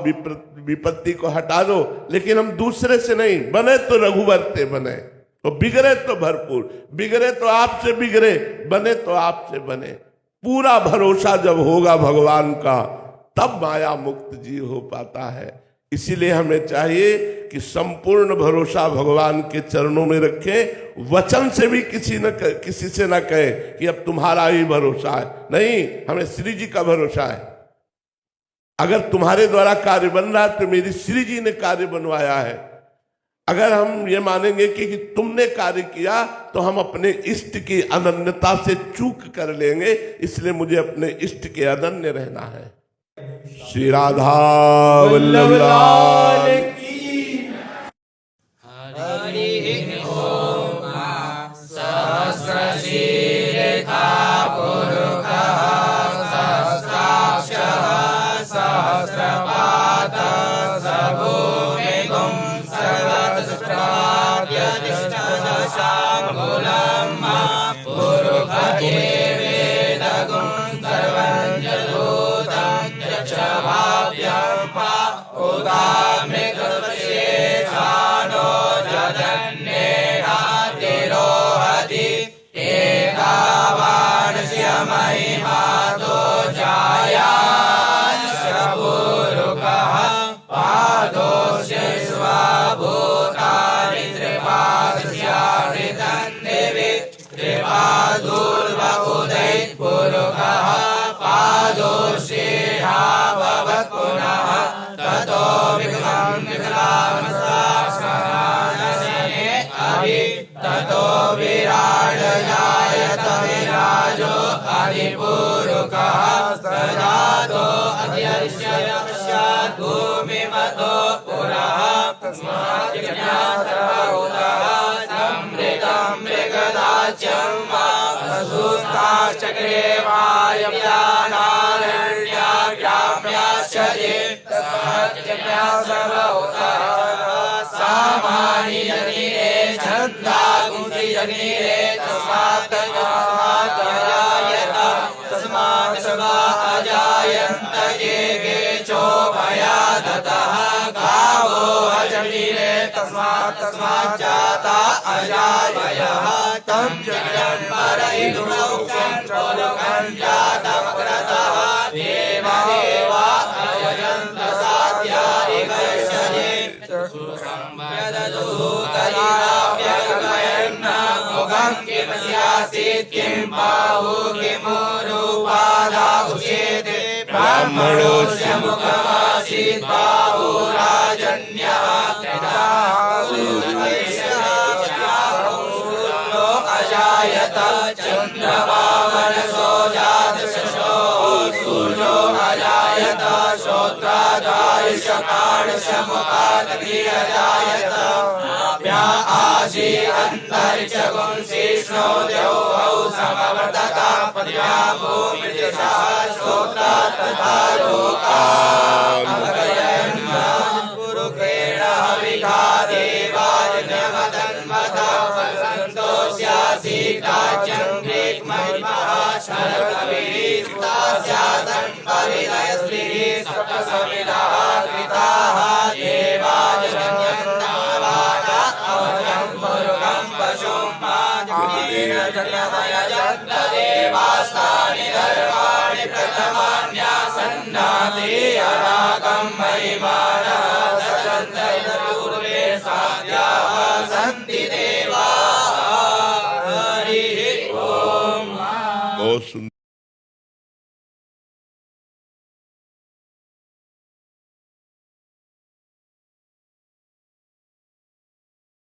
विपत्ति को हटा दो, लेकिन हम दूसरे से नहीं, बने तो रघुवर से बने, तो बिगड़े तो भरपूर, बिगड़े तो आपसे बिगड़े, बने तो आपसे बने। पूरा भरोसा जब होगा भगवान का, तब माया मुक्त जी हो पाता है। इसीलिए हमें चाहिए कि संपूर्ण भरोसा भगवान के चरणों में रखें। वचन से भी किसी से न कहे कि अब तुम्हारा ही भरोसा है, नहीं, हमें श्री जी का भरोसा है। अगर तुम्हारे द्वारा कार्य बन रहा है तो मेरी श्री जी ने कार्य बनवाया है। अगर हम ये मानेंगे कि तुमने कार्य किया तो हम अपने इष्ट की अनन्यता से चूक कर लेंगे, इसलिए मुझे अपने इष्ट के अनन्य रहना है। श्री राधा वल्लभ लाल की। बहुत सुंदर।